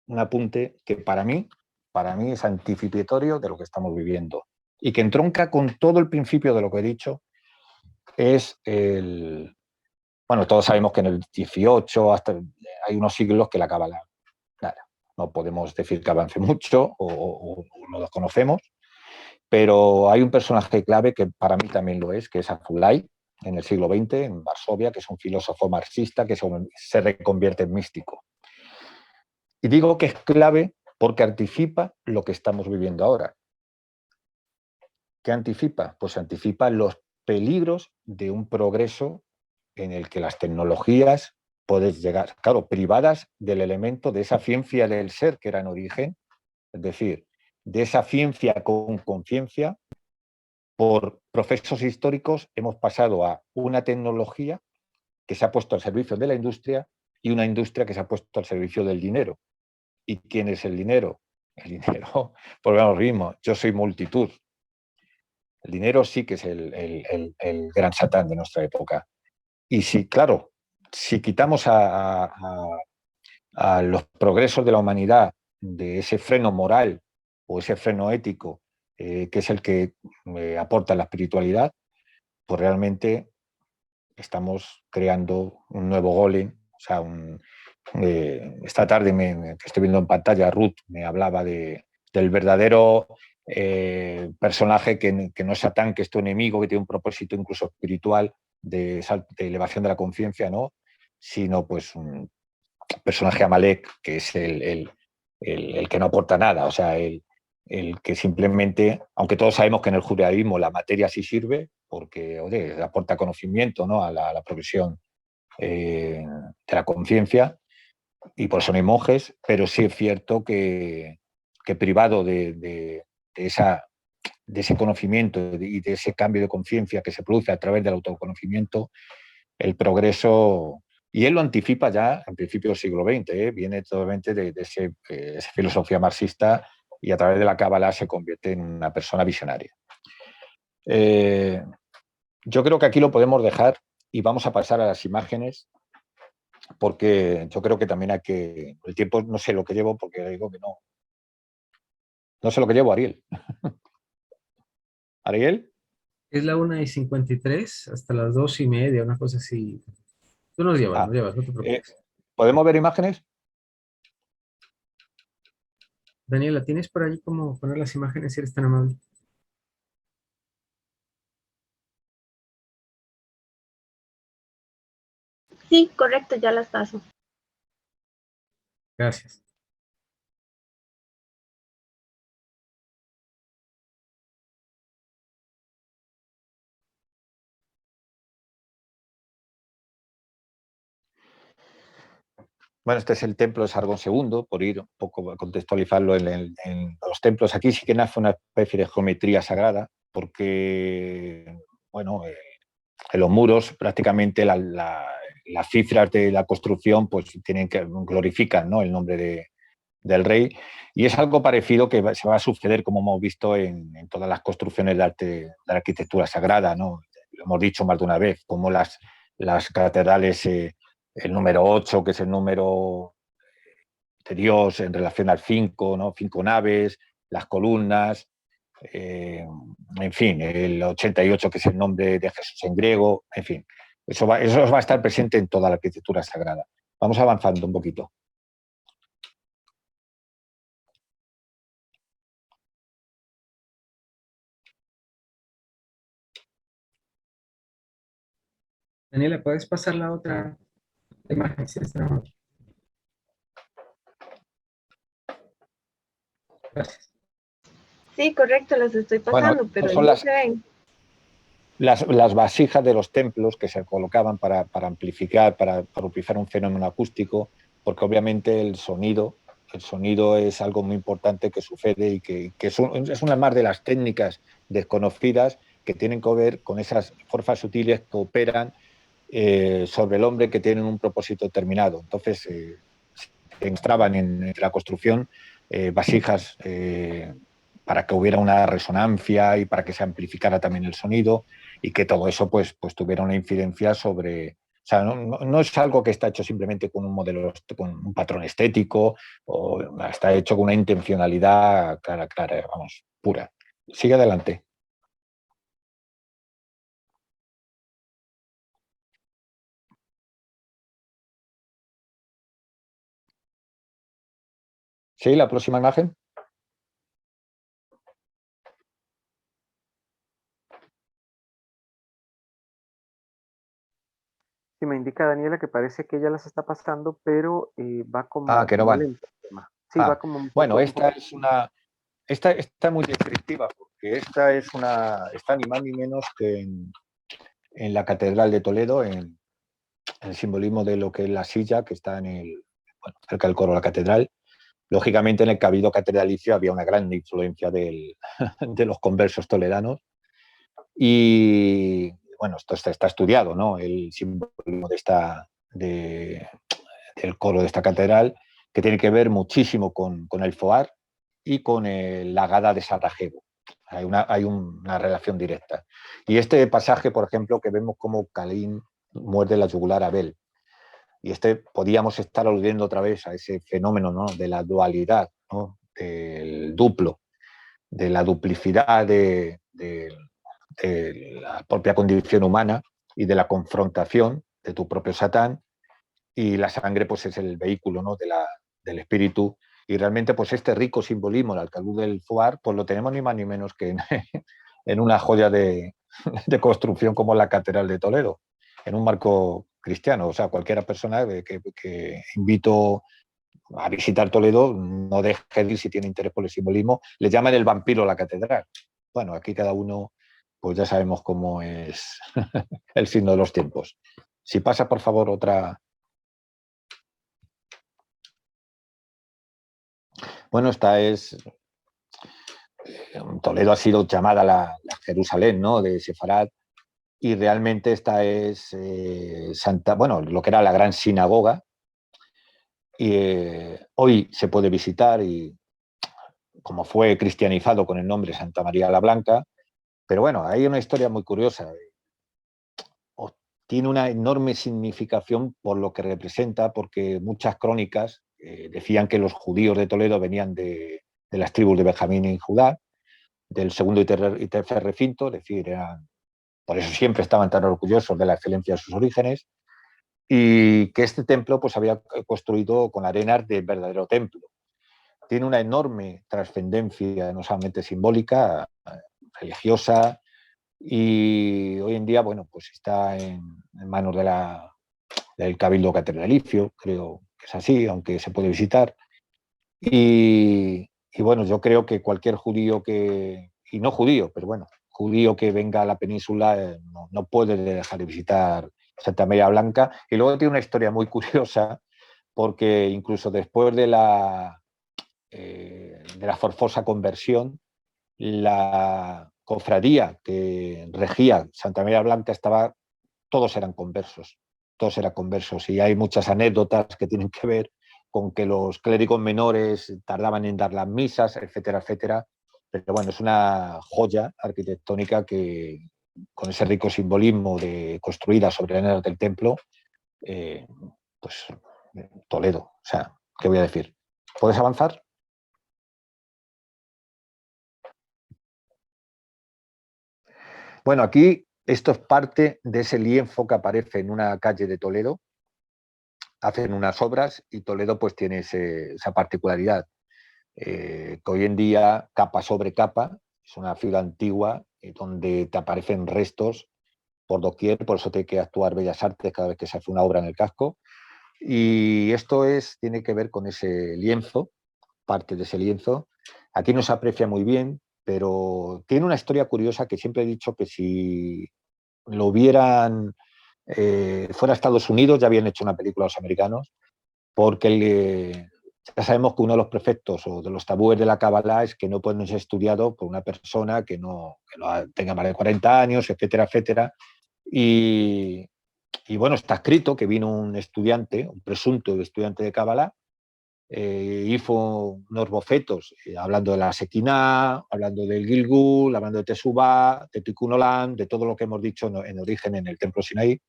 un apunte que para mí es anticipatorio de lo que estamos viviendo y que entronca con todo el principio de lo que he dicho, es el... Bueno, todos sabemos que en el 18 hasta hay unos siglos que la cábala, nada, no podemos decir que avance mucho o no lo conocemos, pero hay un personaje clave que para mí también lo es, que es Azoulay, en el siglo XX, en Varsovia, que es un filósofo marxista que se reconvierte en místico. Y digo que es clave porque anticipa lo que estamos viviendo ahora. ¿Qué anticipa? Pues anticipa los peligros de un progreso en el que las tecnologías pueden llegar, claro, privadas del elemento de esa ciencia del ser que era en origen, es decir, de esa ciencia con conciencia. Por procesos históricos hemos pasado a una tecnología que se ha puesto al servicio de la industria y una industria que se ha puesto al servicio del dinero. ¿Y quién es el dinero? El dinero, por lo mismo, yo soy multitud. El dinero sí que es el gran satán de nuestra época. Y si, claro, si quitamos a los progresos de la humanidad de ese freno moral o ese freno ético, que es el que aporta la espiritualidad, pues realmente estamos creando un nuevo golem. O sea, esta tarde que estoy viendo en pantalla, Ruth me hablaba del verdadero personaje que no es Satán, que es tu enemigo, que tiene un propósito incluso espiritual de elevación de la conciencia, ¿no? Sino pues un personaje Amalek, que es el que no aporta nada, o sea, el que simplemente, aunque todos sabemos que en el judaísmo la materia sí sirve, porque oye, aporta conocimiento, ¿no?, a la progresión de la conciencia, y por eso no hay monjes, pero sí es cierto que privado de ese conocimiento y de ese cambio de conciencia que se produce a través del autoconocimiento, el progreso, y él lo anticipa ya en principio del siglo XX, viene totalmente de esa filosofía marxista, y a través de la cábala se convierte en una persona visionaria. Yo creo que aquí lo podemos dejar y vamos a pasar a las imágenes, porque yo creo que también hay que... El tiempo no sé lo que llevo, porque digo que no. No sé lo que llevo, Ariel. ¿Ariel? Es la 1:53 hasta las 2:30, una cosa así. Tú nos llevas, no te preocupes. ¿Podemos ver imágenes? Daniela, ¿tienes por ahí cómo poner las imágenes si eres tan amable? Sí, correcto, ya las paso. Gracias. Bueno, este es el templo de Sargón II, por ir un poco a contextualizarlo en los templos. Aquí sí que nace una especie de geometría sagrada, porque, bueno, en los muros prácticamente las cifras de la construcción pues glorifican, ¿no?, el nombre del rey, y es algo parecido que se va a suceder, como hemos visto en todas las construcciones de arte, de la arquitectura sagrada, ¿no? Lo hemos dicho más de una vez, como las catedrales, el número 8, que es el número de Dios en relación al 5, ¿no? 5 naves, las columnas, en fin, el 88, que es el nombre de Jesús en griego, en fin, eso va a estar presente en toda la arquitectura sagrada. Vamos avanzando un poquito. Daniela, ¿puedes pasar la otra imagen si eres tan amable? Gracias. Sí, correcto, las estoy pasando, Bueno, pero son no se ven. las vasijas de los templos que se colocaban para amplificar, para utilizar un fenómeno acústico, porque obviamente el sonido es algo muy importante que sucede y que es una más de las técnicas desconocidas que tienen que ver con esas fuerzas sutiles que operan sobre el hombre, que tienen un propósito determinado. Entonces, entraban en la construcción vasijas para que hubiera una resonancia y para que se amplificara también el sonido y que todo eso pues tuviera una incidencia sobre... O sea, no es algo que está hecho simplemente con un modelo, con un patrón estético, o está hecho con una intencionalidad clara, vamos, pura. Sigue adelante. Sí, la próxima imagen. Sí, me indica Daniela que parece que ella las está pasando, pero va Que no como van. lento el tema. Sí, va como un Bueno, poco... esta es una... Esta está muy descriptiva porque esta es una... Está ni más ni menos que en la Catedral de Toledo, en el simbolismo de lo que es la silla que está cerca del coro de la catedral. Lógicamente, en el cabildo catedralicio había una gran influencia de los conversos toledanos. Y bueno, esto está estudiado, ¿no? El simbolismo del coro de esta catedral, que tiene que ver muchísimo con el Foar y con la Gada de Sarajevo. Hay una relación directa. Y este pasaje, por ejemplo, que vemos como Caín muerde la yugular a Abel. Y podíamos estar aludiendo otra vez a ese fenómeno, ¿no? De la dualidad, ¿no? Del duplo, de la duplicidad de la propia condición humana y de la confrontación de tu propio Satán, y la sangre pues es el vehículo, ¿no? del espíritu, y realmente pues este rico simbolismo, el alcalú del Foar, pues lo tenemos ni más ni menos que en una joya de construcción como la Catedral de Toledo, en un marco cristiano. O sea, cualquiera persona que invito a visitar Toledo, no deje de ir si tiene interés por el simbolismo. Le llaman el vampiro a la catedral. Bueno, aquí cada uno, pues ya sabemos cómo es el signo de los tiempos. Si pasa, por favor, otra... Bueno, esta es... Toledo ha sido llamada la Jerusalén, ¿no? De Sefarad, y realmente esta es lo que era la gran sinagoga, y hoy se puede visitar, y como fue cristianizado con el nombre Santa María la Blanca, pero bueno, hay una historia muy curiosa. Tiene una enorme significación por lo que representa, porque muchas crónicas decían que los judíos de Toledo venían de las tribus de Benjamín y Judá, del segundo y tercer recinto, es decir, por eso siempre estaban tan orgullosos de la excelencia de sus orígenes, y que este templo pues había construido con arenas del verdadero templo. Tiene una enorme trascendencia, no solamente simbólica, religiosa, y hoy en día, bueno, pues está en manos del Cabildo Catedralicio, creo que es así, aunque se puede visitar. Y bueno, yo creo que cualquier judío y no judío, pero bueno, judío que venga a la península no puede dejar de visitar Santa María Blanca. Y luego tiene una historia muy curiosa, porque incluso después de la forzosa conversión, la cofradía que regía Santa María Blanca todos eran conversos, y hay muchas anécdotas que tienen que ver con que los clérigos menores tardaban en dar las misas, etcétera, etcétera. Pero bueno, es una joya arquitectónica que, con ese rico simbolismo de construida sobre arenas del templo, pues Toledo. O sea, ¿qué voy a decir? ¿Puedes avanzar? Bueno, aquí esto es parte de ese lienzo que aparece en una calle de Toledo. Hacen unas obras y Toledo pues tiene esa particularidad, que hoy en día, capa sobre capa, es una ciudad antigua donde te aparecen restos por doquier, por eso tiene que actuar Bellas Artes cada vez que se hace una obra en el casco. Y esto tiene que ver con ese lienzo, parte de ese lienzo. Aquí no se aprecia muy bien, pero tiene una historia curiosa, que siempre he dicho que si lo hubieran fuera a Estados Unidos, ya habían hecho una película los americanos, porque ya sabemos que uno de los preceptos o de los tabúes de la Kabbalah es que no pueden ser estudiados por una persona que no tenga más de 40 años, etcétera, etcétera. Y bueno, está escrito que vino un estudiante, un presunto estudiante de Kabbalah, hizo unos bocetos hablando de la Shekinah, hablando del Gilgul, hablando de Teshuvah, de Tikkun Olam, de todo lo que hemos dicho en origen en el templo Sinaí,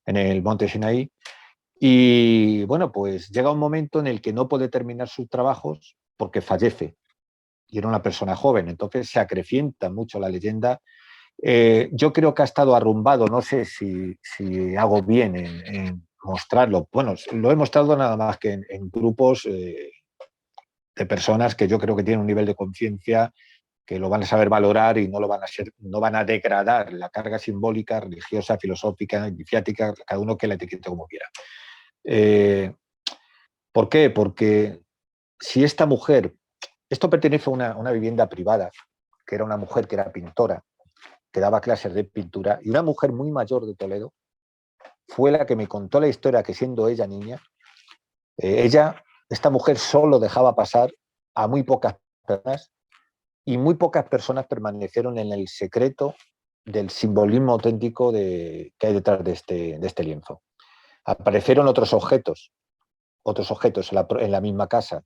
en el monte Sinaí. Y bueno, pues llega un momento en el que no puede terminar sus trabajos porque fallece. Y era una persona joven, entonces se acrecienta mucho la leyenda. Yo creo que ha estado arrumbado, no sé si hago bien en mostrarlo. Bueno, lo he mostrado nada más que en grupos de personas que yo creo que tienen un nivel de conciencia que lo van a saber valorar y no lo van a ser, no van a degradar la carga simbólica, religiosa, filosófica, iniciática, cada uno que la etiquete como quiera. ¿Por qué? Porque si esta mujer, esto pertenece a una vivienda privada, que era una mujer que era pintora, que daba clases de pintura, y una mujer muy mayor de Toledo fue la que me contó la historia que siendo ella niña, esta mujer solo dejaba pasar a muy pocas personas y muy pocas personas permanecieron en el secreto del simbolismo auténtico que hay detrás de este lienzo. Aparecieron otros objetos en la misma casa,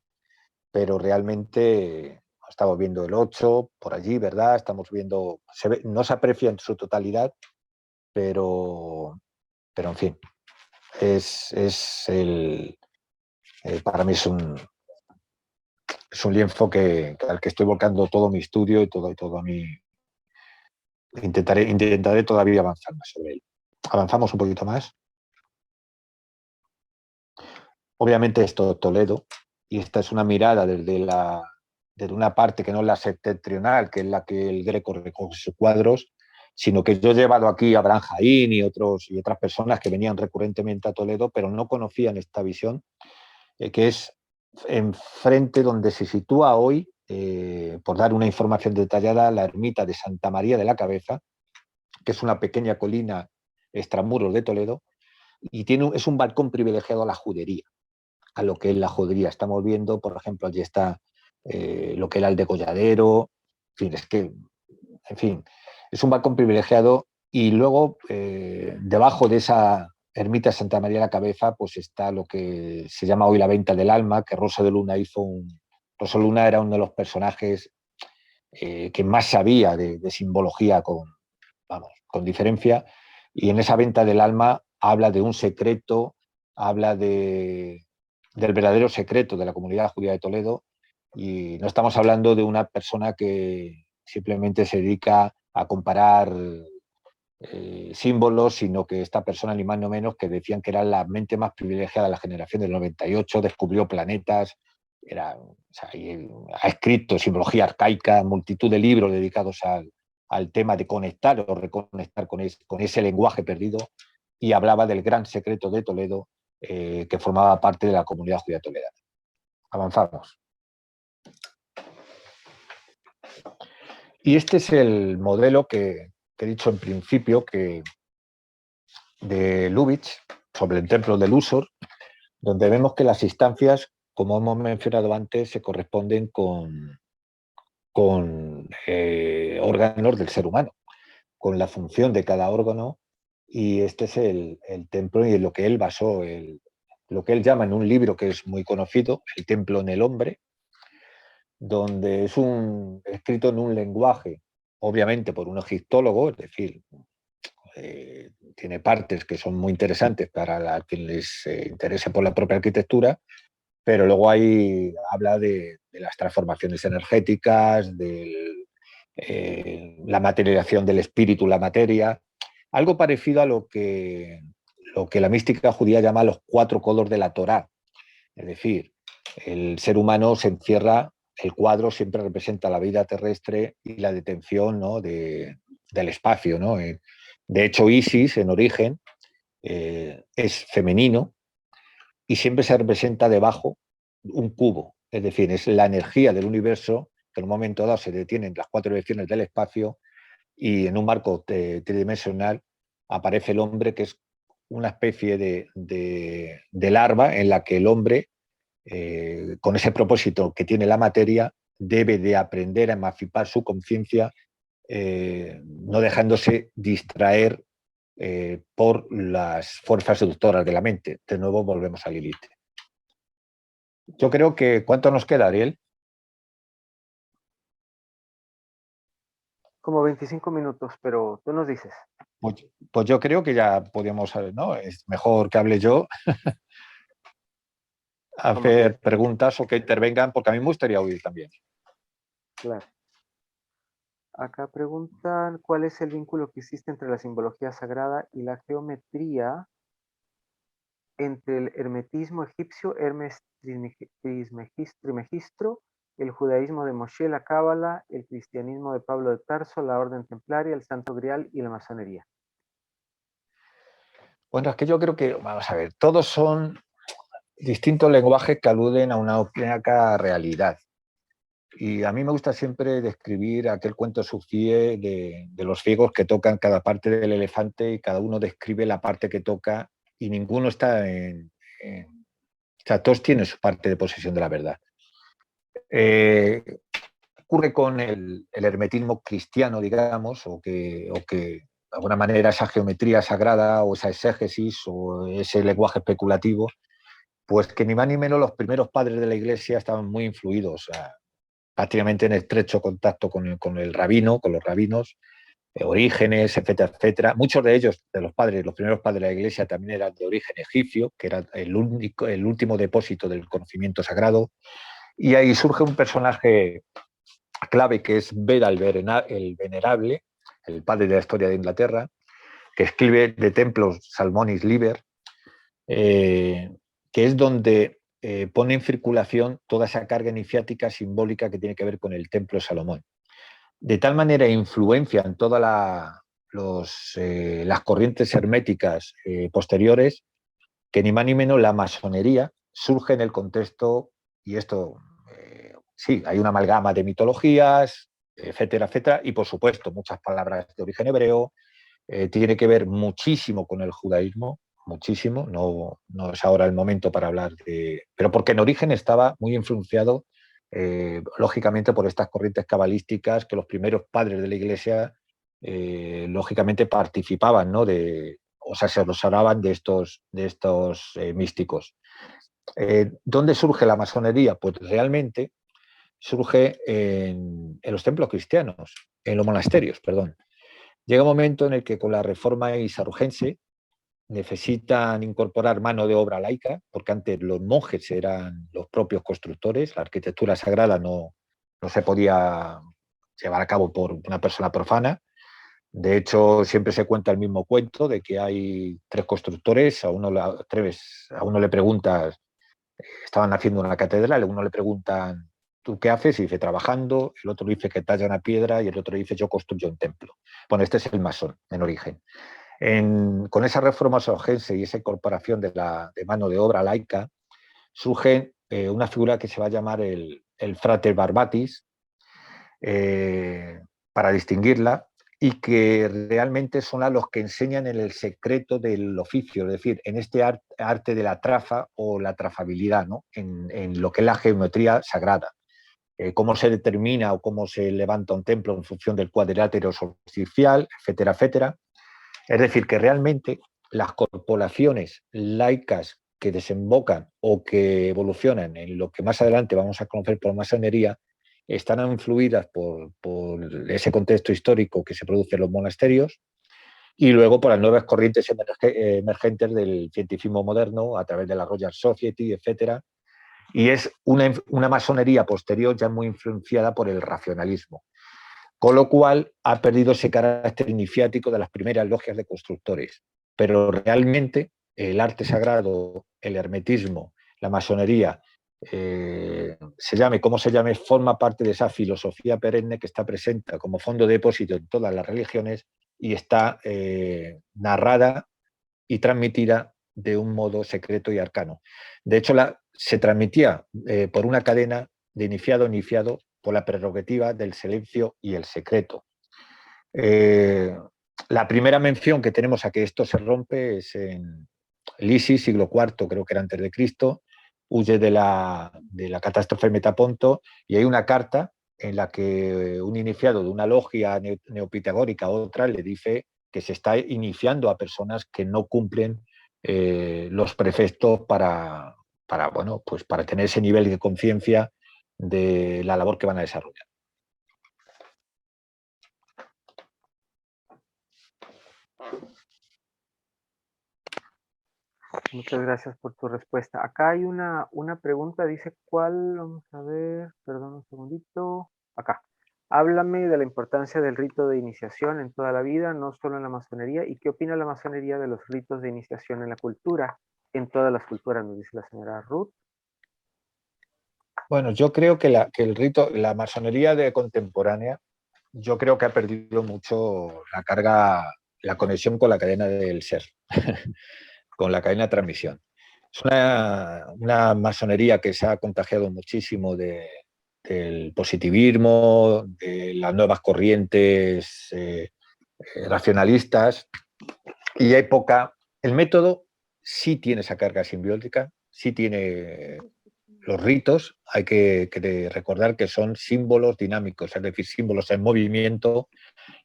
pero realmente estamos viendo el 8 por allí, ¿verdad? Estamos viendo, no se aprecia en su totalidad, pero en fin, para mí es un lienzo al que estoy volcando todo mi estudio y todo mi... Intentaré todavía avanzar más sobre él. Avanzamos un poquito más. Obviamente esto es Toledo, y esta es una mirada desde una parte que no es la septentrional, que es la que el Greco recoge sus cuadros, sino que yo he llevado aquí a Abraham Jaín y otras personas que venían recurrentemente a Toledo, pero no conocían esta visión, que es enfrente donde se sitúa hoy, por dar una información detallada, la ermita de Santa María de la Cabeza, que es una pequeña colina extramuros de Toledo, y es un balcón privilegiado a la judería, a lo que es la judería. Estamos viendo, por ejemplo, allí está lo que era el degolladero, en fin, es un balcón privilegiado, y luego debajo de esa ermita de Santa María de la Cabeza pues está lo que se llama hoy la Venta del Alma, que Rosa de Luna Rosa Luna era uno de los personajes que más sabía de simbología con diferencia, y en esa Venta del Alma habla de un secreto, habla del verdadero secreto de la comunidad judía de Toledo, y no estamos hablando de una persona que simplemente se dedica a comparar símbolos, sino que esta persona, ni más ni menos, que decían que era la mente más privilegiada de la generación del 98, descubrió planetas, ha escrito simbología arcaica, multitud de libros dedicados al tema de conectar o reconectar con ese lenguaje perdido, y hablaba del gran secreto de Toledo, que formaba parte de la comunidad judía toledana. Avanzamos. Y este es el modelo que he dicho en principio, de Lubitsch, sobre el templo de Luxor, donde vemos que las instancias, como hemos mencionado antes, se corresponden con órganos del ser humano, con la función de cada órgano, y este es el templo y en lo que él basó, lo que él llama en un libro que es muy conocido, El templo en el hombre, donde es escrito en un lenguaje, obviamente por un egiptólogo, es decir, tiene partes que son muy interesantes para quien les interese por la propia arquitectura, pero luego habla de las transformaciones energéticas, de la materialización del espíritu, la materia, algo parecido a lo que la mística judía llama los 4 codos de la Torá. Es decir, el ser humano se encierra, el cuadro siempre representa la vida terrestre y la detención, ¿no?, del espacio, ¿no? De hecho, Isis, en origen, es femenino y siempre se representa debajo un cubo. Es decir, es la energía del universo que en un momento dado se detiene en las 4 direcciones del espacio, y en un marco tridimensional aparece el hombre, que es una especie de larva en la que el hombre, con ese propósito que tiene la materia, debe de aprender a emancipar su conciencia, no dejándose distraer por las fuerzas seductoras de la mente. De nuevo volvemos a Lilith. Yo creo que, ¿cuánto nos queda, Ariel? Como 25 minutos, pero tú nos dices. Pues yo creo que ya podíamos, ¿no? Es mejor que hable yo, Como que, hacer preguntas o que intervengan, porque a mí me gustaría oír también. claro. Acá preguntan, ¿cuál es el vínculo que existe entre la simbología sagrada y la geometría entre el hermetismo egipcio, Hermes Trismegistro, el judaísmo de Moshe, la Cábala, el cristianismo de Pablo de Tarso, la orden templaria, el Santo Grial y la masonería? Bueno, es que yo creo que, vamos a ver, todos son distintos lenguajes que aluden a una única realidad. Y a mí me gusta siempre describir aquel cuento sufí de los ciegos que tocan cada parte del elefante y cada uno describe la parte que toca y ninguno está o sea, todos tienen su parte de posesión de la verdad. Ocurre con el hermetismo cristiano, digamos, o que de alguna manera esa geometría sagrada o esa exégesis o ese lenguaje especulativo, pues que ni más ni menos los primeros padres de la Iglesia estaban muy influidos, prácticamente en estrecho contacto con el rabino, con los rabinos, Orígenes, etcétera, etcétera. Muchos de ellos, de los padres, los primeros padres de la Iglesia, también eran de origen egipcio, que era el último depósito del conocimiento sagrado. Y ahí surge un personaje clave que es Beda el Venerable, el padre de la historia de Inglaterra, que escribe de Templos Salmonis Liber, que es donde pone en circulación toda esa carga iniciática simbólica que tiene que ver con el Templo de Salomón. De tal manera influencia en todas las corrientes herméticas posteriores que ni más ni menos la masonería surge en el contexto, y esto sí, hay una amalgama de mitologías, etcétera, etcétera, y por supuesto muchas palabras de origen hebreo, tiene que ver muchísimo con el judaísmo, muchísimo, no es ahora el momento para hablar de... Pero porque en origen estaba muy influenciado, lógicamente, por estas corrientes cabalísticas que los primeros padres de la Iglesia, lógicamente, participaban, ¿no? O sea, se asesoraban de estos místicos. ¿Dónde surge la masonería? Pues realmente surge en los templos cristianos, en los monasterios, perdón. Llega un momento en el que con la reforma isarrugense necesitan incorporar mano de obra laica, porque antes los monjes eran los propios constructores, la arquitectura sagrada no se podía llevar a cabo por una persona profana. De hecho, siempre se cuenta el mismo cuento de que hay tres constructores, a uno le preguntas, estaban haciendo una catedral, a uno le preguntan, ¿tú qué haces? Y dice, trabajando, el otro dice que talla una piedra y el otro dice, yo construyo un templo. Bueno, este es el masón en origen. Con esa reforma sorgense y esa incorporación de mano de obra laica, surge una figura que se va a llamar el frater barbatis, para distinguirla, y que realmente son a los que enseñan en el secreto del oficio, es decir, en este arte de la traza o la trazabilidad, ¿no? en lo que es la geometría sagrada. Cómo se determina o cómo se levanta un templo en función del cuadrilátero solsticial, etcétera, etcétera. Es decir, que realmente las corporaciones laicas que desembocan o que evolucionan en lo que más adelante vamos a conocer por masonería están influidas por ese contexto histórico que se produce en los monasterios y luego por las nuevas corrientes emergentes del cientificismo moderno a través de la Royal Society, etcétera. Y es una masonería posterior ya muy influenciada por el racionalismo, con lo cual ha perdido ese carácter iniciático de las primeras logias de constructores. Pero realmente el arte sagrado, el hermetismo, la masonería, se llame como se llame, forma parte de esa filosofía perenne que está presente como fondo de depósito en todas las religiones y está narrada y transmitida de un modo secreto y arcano. De hecho, se transmitía por una cadena de iniciado a iniciado por la prerrogativa del silencio y el secreto. La primera mención que tenemos a que esto se rompe es en Lisis, siglo IV, creo que era antes de Cristo, huye de la catástrofe de Metaponto y hay una carta en la que un iniciado de una logia neopitagórica a otra le dice que se está iniciando a personas que no cumplen los preceptos para bueno, pues para tener ese nivel de conciencia de la labor que van a desarrollar. Muchas gracias por tu respuesta. Acá hay una pregunta, dice, ¿cuál? Vamos a ver, perdón un segundito. Acá. Háblame de la importancia del rito de iniciación en toda la vida, no solo en la masonería, y qué opina la masonería de los ritos de iniciación en la cultura, en todas las culturas, nos dice la señora Ruth. Bueno, yo creo que el rito, la masonería de contemporánea, yo creo que ha perdido mucho la carga, la conexión con la cadena del ser, con la cadena de transmisión. Es una masonería que se ha contagiado muchísimo del positivismo, de las nuevas corrientes racionalistas, y hay poca... El método sí tiene esa carga simbiótica, sí tiene los ritos, hay que recordar que son símbolos dinámicos, es decir, símbolos en movimiento,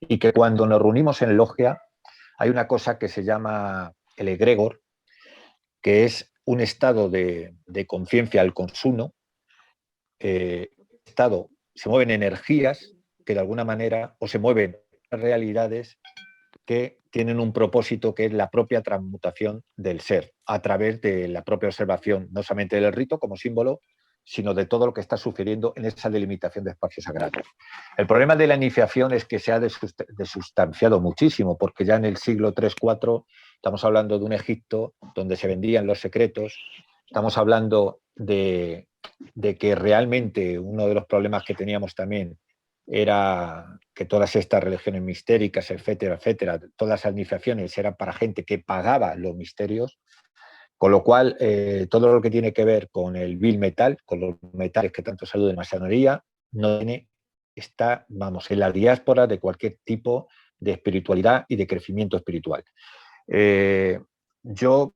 y que cuando nos reunimos en logia hay una cosa que se llama el egregor, que es un estado de conciencia al consumo. Estado, se mueven energías que de alguna manera, o se mueven realidades que tienen un propósito que es la propia transmutación del ser a través de la propia observación, no solamente del rito como símbolo, sino de todo lo que está sucediendo en esa delimitación de espacios sagrados. El problema de la iniciación es que se ha desustanciado muchísimo, porque ya en el siglo III-IV estamos hablando de un Egipto donde se vendían los secretos, estamos hablando de que realmente uno de los problemas que teníamos también era que todas estas religiones mistéricas, etcétera, etcétera, todas las iniciaciones eran para gente que pagaba los misterios, con lo cual todo lo que tiene que ver con el bill metal, con los metales que tanto saludan en masonería, no tiene, está, vamos, en la diáspora de cualquier tipo de espiritualidad y de crecimiento espiritual. Yo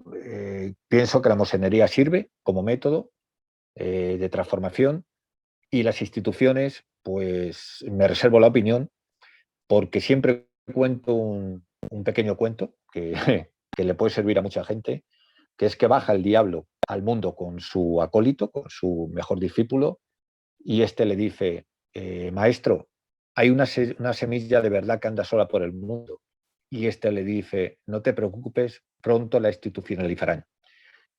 pienso que la masonería sirve como método de transformación, y las instituciones, pues me reservo la opinión, porque siempre cuento un pequeño cuento que le puede servir a mucha gente, que es que baja el diablo al mundo con su acólito, con su mejor discípulo, y este le dice, maestro, hay una semilla de verdad que anda sola por el mundo. Y este le dice, no te preocupes, pronto la institucionalizarán.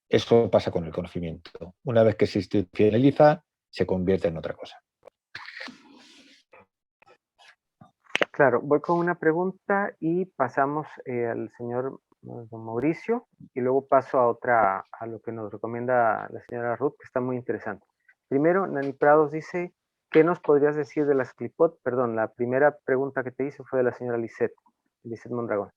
Eso pasa con el conocimiento. Una vez que se institucionaliza, se convierte en otra cosa. Claro, voy con una pregunta y pasamos al señor don Mauricio, y luego paso a otra, a lo que nos recomienda la señora Ruth, que está muy interesante. Primero, Nani Prados dice, ¿qué nos podrías decir de las clipot? Perdón, la primera pregunta que te hice fue de la señora Lisette Mondragón.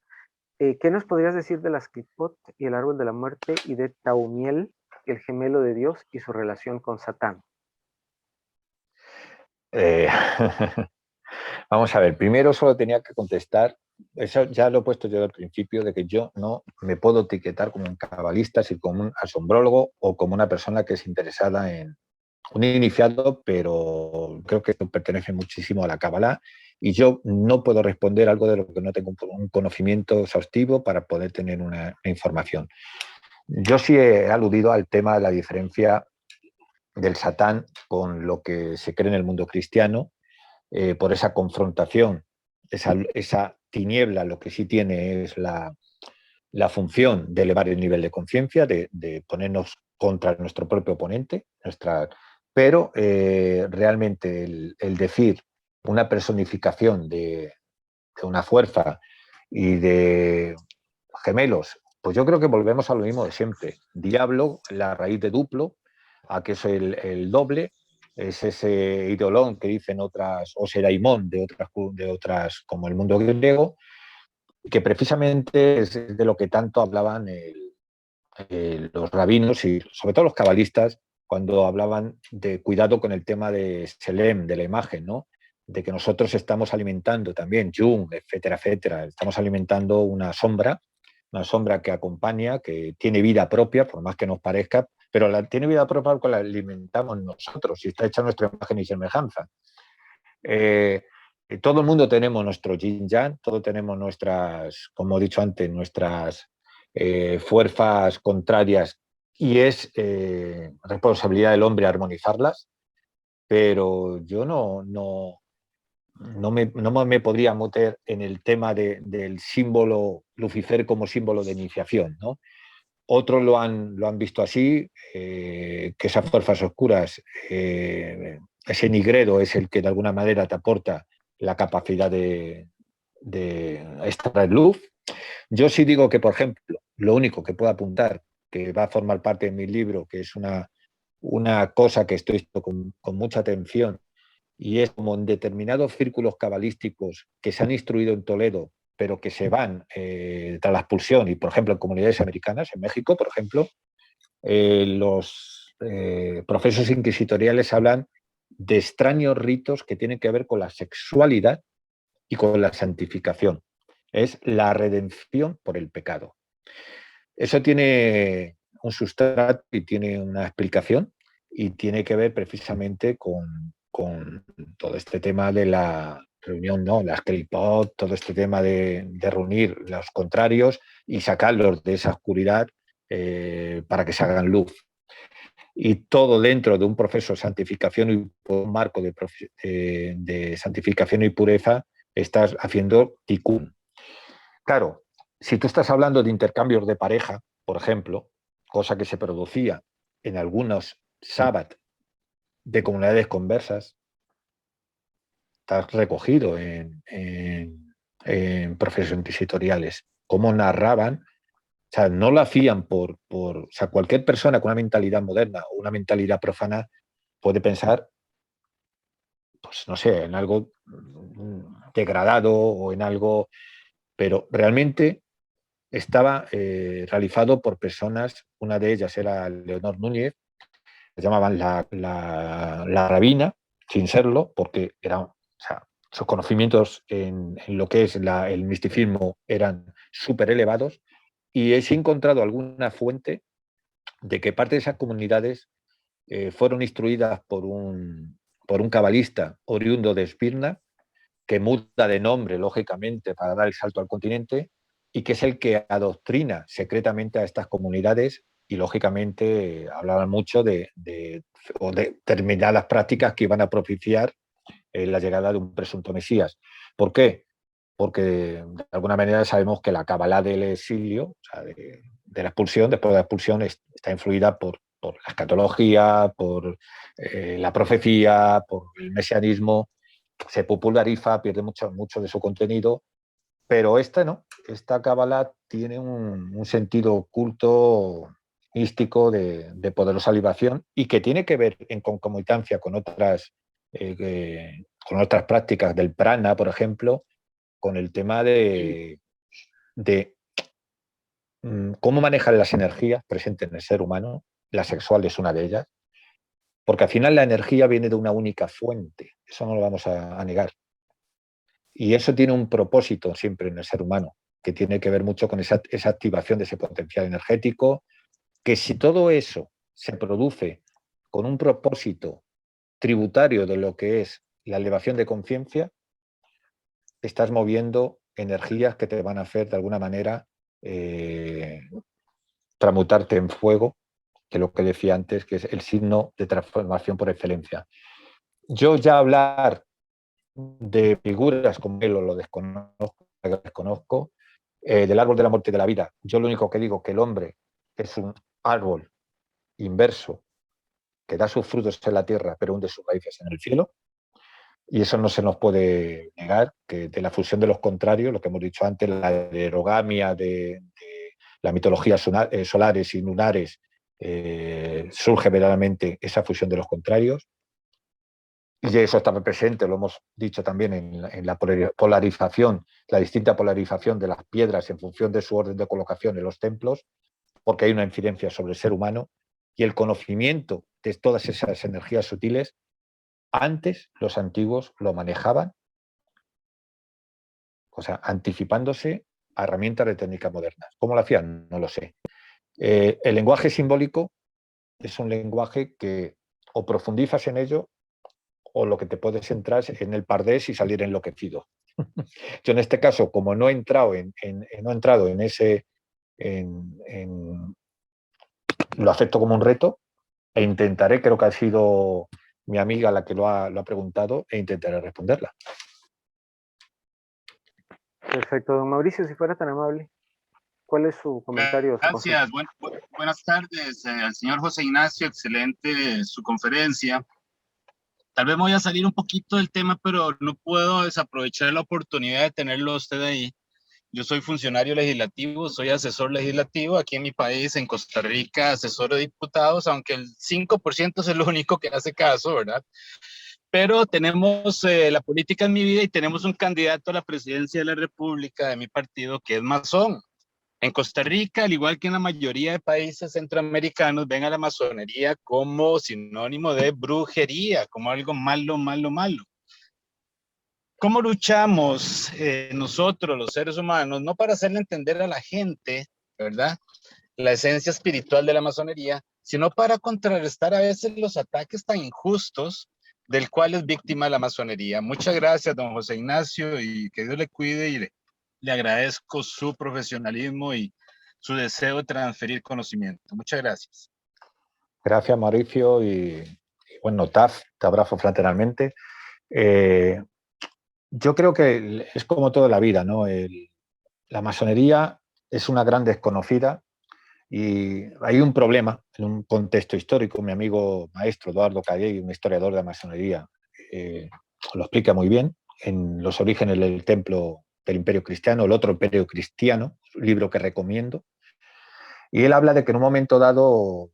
¿Qué nos podrías decir de las clipot y el árbol de la muerte y de Taumiel, el gemelo de Dios, y su relación con Satán? Vamos a ver, primero solo tenía que contestar, eso ya lo he puesto yo al principio, de que yo no me puedo etiquetar como un cabalista, sino como un asombrólogo o como una persona que es interesada en un iniciado, pero creo que esto pertenece muchísimo a la Kabbalah, y yo no puedo responder algo de lo que no tengo un conocimiento exhaustivo para poder tener una información. Yo sí he aludido al tema de la diferencia del Satán con lo que se cree en el mundo cristiano, por esa confrontación, esa tiniebla. Lo que sí tiene es la función de elevar el nivel de conciencia, de ponernos contra nuestro propio oponente, pero realmente el decir una personificación de una fuerza y de gemelos, pues yo creo que volvemos a lo mismo de siempre. Diablo, la raíz de duplo, a que es el doble, es ese idolón que dicen otras, o seraimón de otras como el mundo griego, que precisamente es de lo que tanto hablaban los rabinos y sobre todo los cabalistas cuando hablaban de cuidado con el tema de Selem, de la imagen, ¿no? De que nosotros estamos alimentando también, Jung, etcétera, etcétera, estamos alimentando una sombra que acompaña, que tiene vida propia, por más que nos parezca, pero tiene vida propia porque la alimentamos nosotros y está hecha nuestra imagen y semejanza. Todo el mundo tenemos nuestro yin-yang, todos tenemos nuestras, como he dicho antes, nuestras fuerzas contrarias y es responsabilidad del hombre armonizarlas, pero yo no me podría meter en el tema del símbolo Lucifer como símbolo de iniciación, ¿no? Otros lo han visto así, que esas fuerzas oscuras, ese nigredo es el que de alguna manera te aporta la capacidad de extraer luz. Yo sí digo que, por ejemplo, lo único que puedo apuntar, que va a formar parte de mi libro, que es una cosa que estoy con mucha atención, y es como en determinados círculos cabalísticos que se han instruido en Toledo, pero que se van tras la expulsión, y por ejemplo en comunidades americanas, en México, por ejemplo, los procesos inquisitoriales hablan de extraños ritos que tienen que ver con la sexualidad y con la santificación. Es la redención por el pecado. Eso tiene un sustrato y tiene una explicación, y tiene que ver precisamente con todo este tema de la reunión, ¿no? Las Kelipot, todo este tema de reunir los contrarios y sacarlos de esa oscuridad para que se hagan luz. Y todo dentro de un proceso de santificación y un marco de santificación y pureza, estás haciendo tikkun. Claro, si tú estás hablando de intercambios de pareja, por ejemplo, cosa que se producía en algunos sábados de comunidades conversas, está recogido en procesos inquisitoriales, cómo narraban. O sea, no lo hacían o sea, cualquier persona con una mentalidad moderna o una mentalidad profana puede pensar, pues no sé, en algo degradado o en algo, pero realmente estaba realizado por personas. Una de ellas era Leonor Núñez, que llamaban la rabina, sin serlo, porque o sea, sus conocimientos en lo que es el misticismo eran súper elevados, y he encontrado alguna fuente de que parte de esas comunidades fueron instruidas por un cabalista oriundo de Esmirna, que muda de nombre, lógicamente, para dar el salto al continente, y que es el que adoctrina secretamente a estas comunidades, y lógicamente hablaban mucho de determinadas prácticas que iban a propiciar la llegada de un presunto Mesías. ¿Por qué? Porque de alguna manera sabemos que la Kabbalah del exilio, o sea, de la expulsión, después de la expulsión, está influida por la escatología, por la profecía, por el mesianismo. Se populariza, pierde mucho de su contenido, pero esta Kabbalah tiene un sentido oculto, místico, de poderosa liberación, y que tiene que ver en concomitancia con otras prácticas del prana, por ejemplo, con el tema de cómo manejar las energías presentes en el ser humano. La sexual es una de ellas, porque al final la energía viene de una única fuente, eso no lo vamos a negar. Y eso tiene un propósito siempre en el ser humano, que tiene que ver mucho con esa activación de ese potencial energético, que si todo eso se produce con un propósito tributario de lo que es la elevación de conciencia, estás moviendo energías que te van a hacer de alguna manera transmutarte en fuego, que lo que decía antes, que es el signo de transformación por excelencia. Yo ya hablar de figuras como él lo desconozco, del árbol de la muerte y de la vida. Yo lo único que digo es que el hombre es un árbol inverso que da sus frutos en la tierra, pero hunde sus raíces en el cielo. Y eso no se nos puede negar, que de la fusión de los contrarios, lo que hemos dicho antes, la aerogamia de la mitología solares y lunares, surge verdaderamente esa fusión de los contrarios. Y eso está presente, lo hemos dicho también en la polarización, la distinta polarización de las piedras en función de su orden de colocación en los templos, porque hay una incidencia sobre el ser humano, y el conocimiento de todas esas energías sutiles. Antes los antiguos lo manejaban, o sea, anticipándose a herramientas de técnica modernas. ¿Cómo lo hacían? No lo sé. El lenguaje simbólico es un lenguaje que o profundizas en ello, o lo que te puedes entrar en el pardés y salir enloquecido. Yo en este caso, como no he entrado en lo acepto como un reto e intentaré, creo que ha sido mi amiga la que lo ha preguntado, e intentaré responderla. Perfecto, don Mauricio, si fuera tan amable, ¿cuál es su comentario? Gracias, buenas tardes al señor José Ignacio, excelente su conferencia. Tal vez me voy a salir un poquito del tema, pero no puedo desaprovechar la oportunidad de tenerlo a usted ahí. Yo soy funcionario legislativo, soy asesor legislativo aquí en mi país, en Costa Rica, asesor de diputados, aunque el 5% es el único que hace caso, ¿verdad? Pero tenemos la política en mi vida y tenemos un candidato a la presidencia de la República de mi partido que es masón. En Costa Rica, al igual que en la mayoría de países centroamericanos, ven a la masonería como sinónimo de brujería, como algo malo, malo, malo. ¿Cómo luchamos nosotros, los seres humanos, no para hacerle entender a la gente, ¿verdad?, la esencia espiritual de la masonería, sino para contrarrestar a veces los ataques tan injustos del cual es víctima la masonería? Muchas gracias, don José Ignacio, y que Dios le cuide, y le agradezco su profesionalismo y su deseo de transferir conocimiento. Muchas gracias. Gracias, Mauricio, y bueno, Taf, te abrazo fraternalmente. Yo creo que es como toda la vida, ¿no? La masonería es una gran desconocida y hay un problema en un contexto histórico. Mi amigo maestro Eduardo Calley, un historiador de la masonería, lo explica muy bien en Los orígenes del templo del Imperio Cristiano, el otro Imperio Cristiano, un libro que recomiendo. Y él habla de que en un momento dado,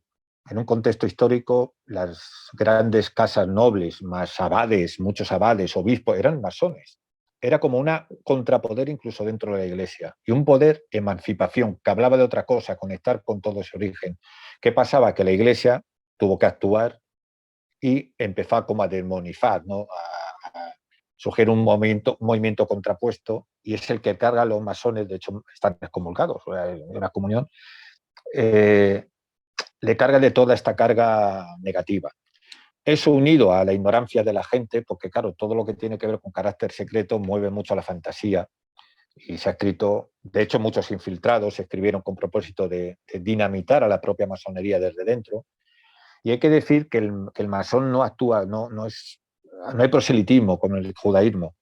en un contexto histórico, las grandes casas nobles, más abades, muchos abades, obispos, eran masones. Era como una contrapoder incluso dentro de la Iglesia. Y un poder, emancipación, que hablaba de otra cosa, conectar con todo ese origen. ¿Qué pasaba? Que la Iglesia tuvo que actuar y empezó como a demonizar, ¿no? A surgir un movimiento contrapuesto, y es el que carga a los masones, de hecho están excomulgados, en una comunión, le carga de toda esta carga negativa. Eso unido a la ignorancia de la gente, porque claro, todo lo que tiene que ver con carácter secreto mueve mucho a la fantasía, y se ha escrito, de hecho muchos infiltrados se escribieron con propósito de dinamitar a la propia masonería desde dentro. Y hay que decir que el masón no actúa, no hay proselitismo como en el judaísmo. O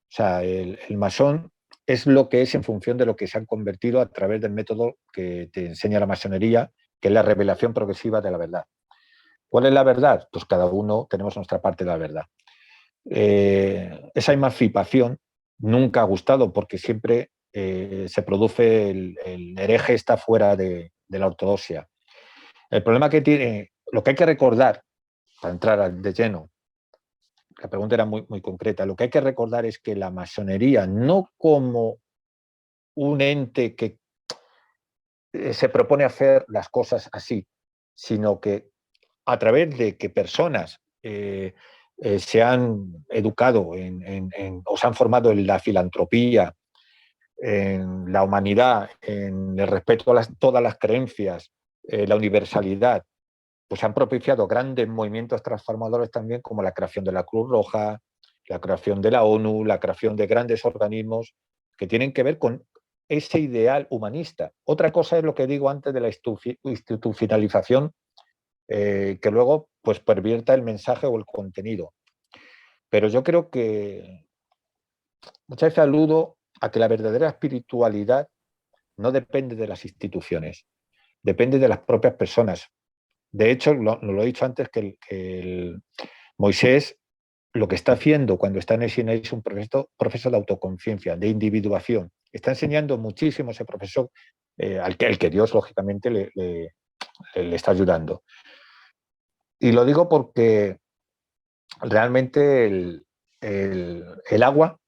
sea, el masón es lo que es en función de lo que se han convertido a través del método que te enseña la masonería, que es la revelación progresiva de la verdad. ¿Cuál es la verdad? Pues cada uno tenemos nuestra parte de la verdad. Esa emancipación nunca ha gustado, porque siempre se produce el hereje está fuera de la ortodoxia. El problema que tiene, lo que hay que recordar, para entrar de lleno, la pregunta era muy, muy concreta, lo que hay que recordar es que la masonería, no como un ente que se propone hacer las cosas así, sino que a través de que personas se han educado o se han formado en la filantropía, en la humanidad, en el respeto a todas las creencias, la universalidad, pues han propiciado grandes movimientos transformadores también, como la creación de la Cruz Roja, la creación de la ONU, la creación de grandes organismos que tienen que ver con ese ideal humanista. Otra cosa es lo que digo antes de la institucionalización, que luego pues pervierta el mensaje o el contenido. Pero yo creo que muchas veces aludo a que la verdadera espiritualidad no depende de las instituciones, depende de las propias personas. De hecho, lo he dicho antes, que el Moisés lo que está haciendo cuando está en el Sinaí es un proceso de autoconciencia, de individuación. Está enseñando muchísimo ese profesor al que Dios, lógicamente, le está ayudando. Y lo digo porque realmente el agua,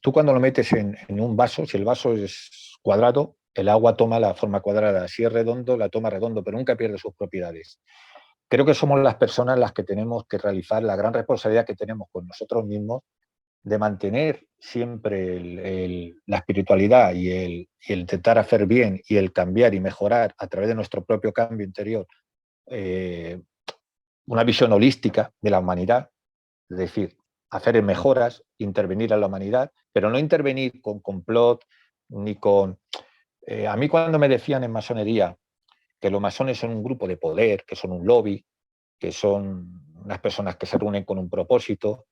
tú cuando lo metes en un vaso, si el vaso es cuadrado, el agua toma la forma cuadrada. Si es redondo, la toma redondo, pero nunca pierde sus propiedades. Creo que somos las personas las que tenemos que realizar la gran responsabilidad que tenemos con nosotros mismos de mantener siempre la espiritualidad y el intentar hacer bien y el cambiar y mejorar a través de nuestro propio cambio interior, una visión holística de la humanidad, es decir, hacer mejoras, intervenir a la humanidad, pero no intervenir con complot ni con... a mí cuando me decían en masonería que los masones son un grupo de poder, que son un lobby, que son unas personas que se reúnen con un propósito.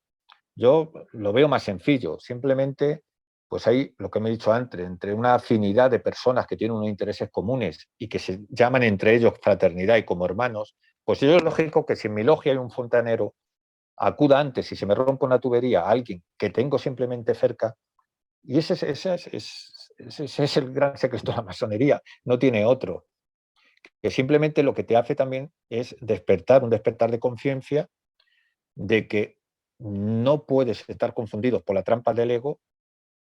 Yo lo veo más sencillo, simplemente pues hay lo que me he dicho antes, entre una afinidad de personas que tienen unos intereses comunes y que se llaman entre ellos fraternidad y como hermanos, pues yo es lógico que si en mi logia hay un fontanero, acuda antes, si se me rompe una tubería, a alguien que tengo simplemente cerca, y ese es el gran secreto de la masonería, no tiene otro, que simplemente lo que te hace también es despertar, un despertar de conciencia de que no puedes estar confundido por la trampa del ego,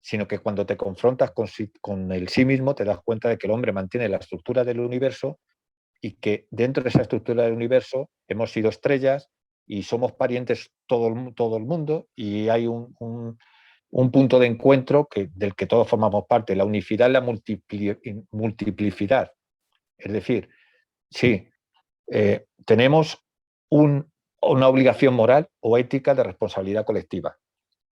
sino que cuando te confrontas con el sí mismo te das cuenta de que el hombre mantiene la estructura del universo y que dentro de esa estructura del universo hemos sido estrellas y somos parientes todo el mundo y hay un punto de encuentro del que todos formamos parte, la unicidad y la multiplicidad. Es decir, sí, tenemos una obligación moral o ética de responsabilidad colectiva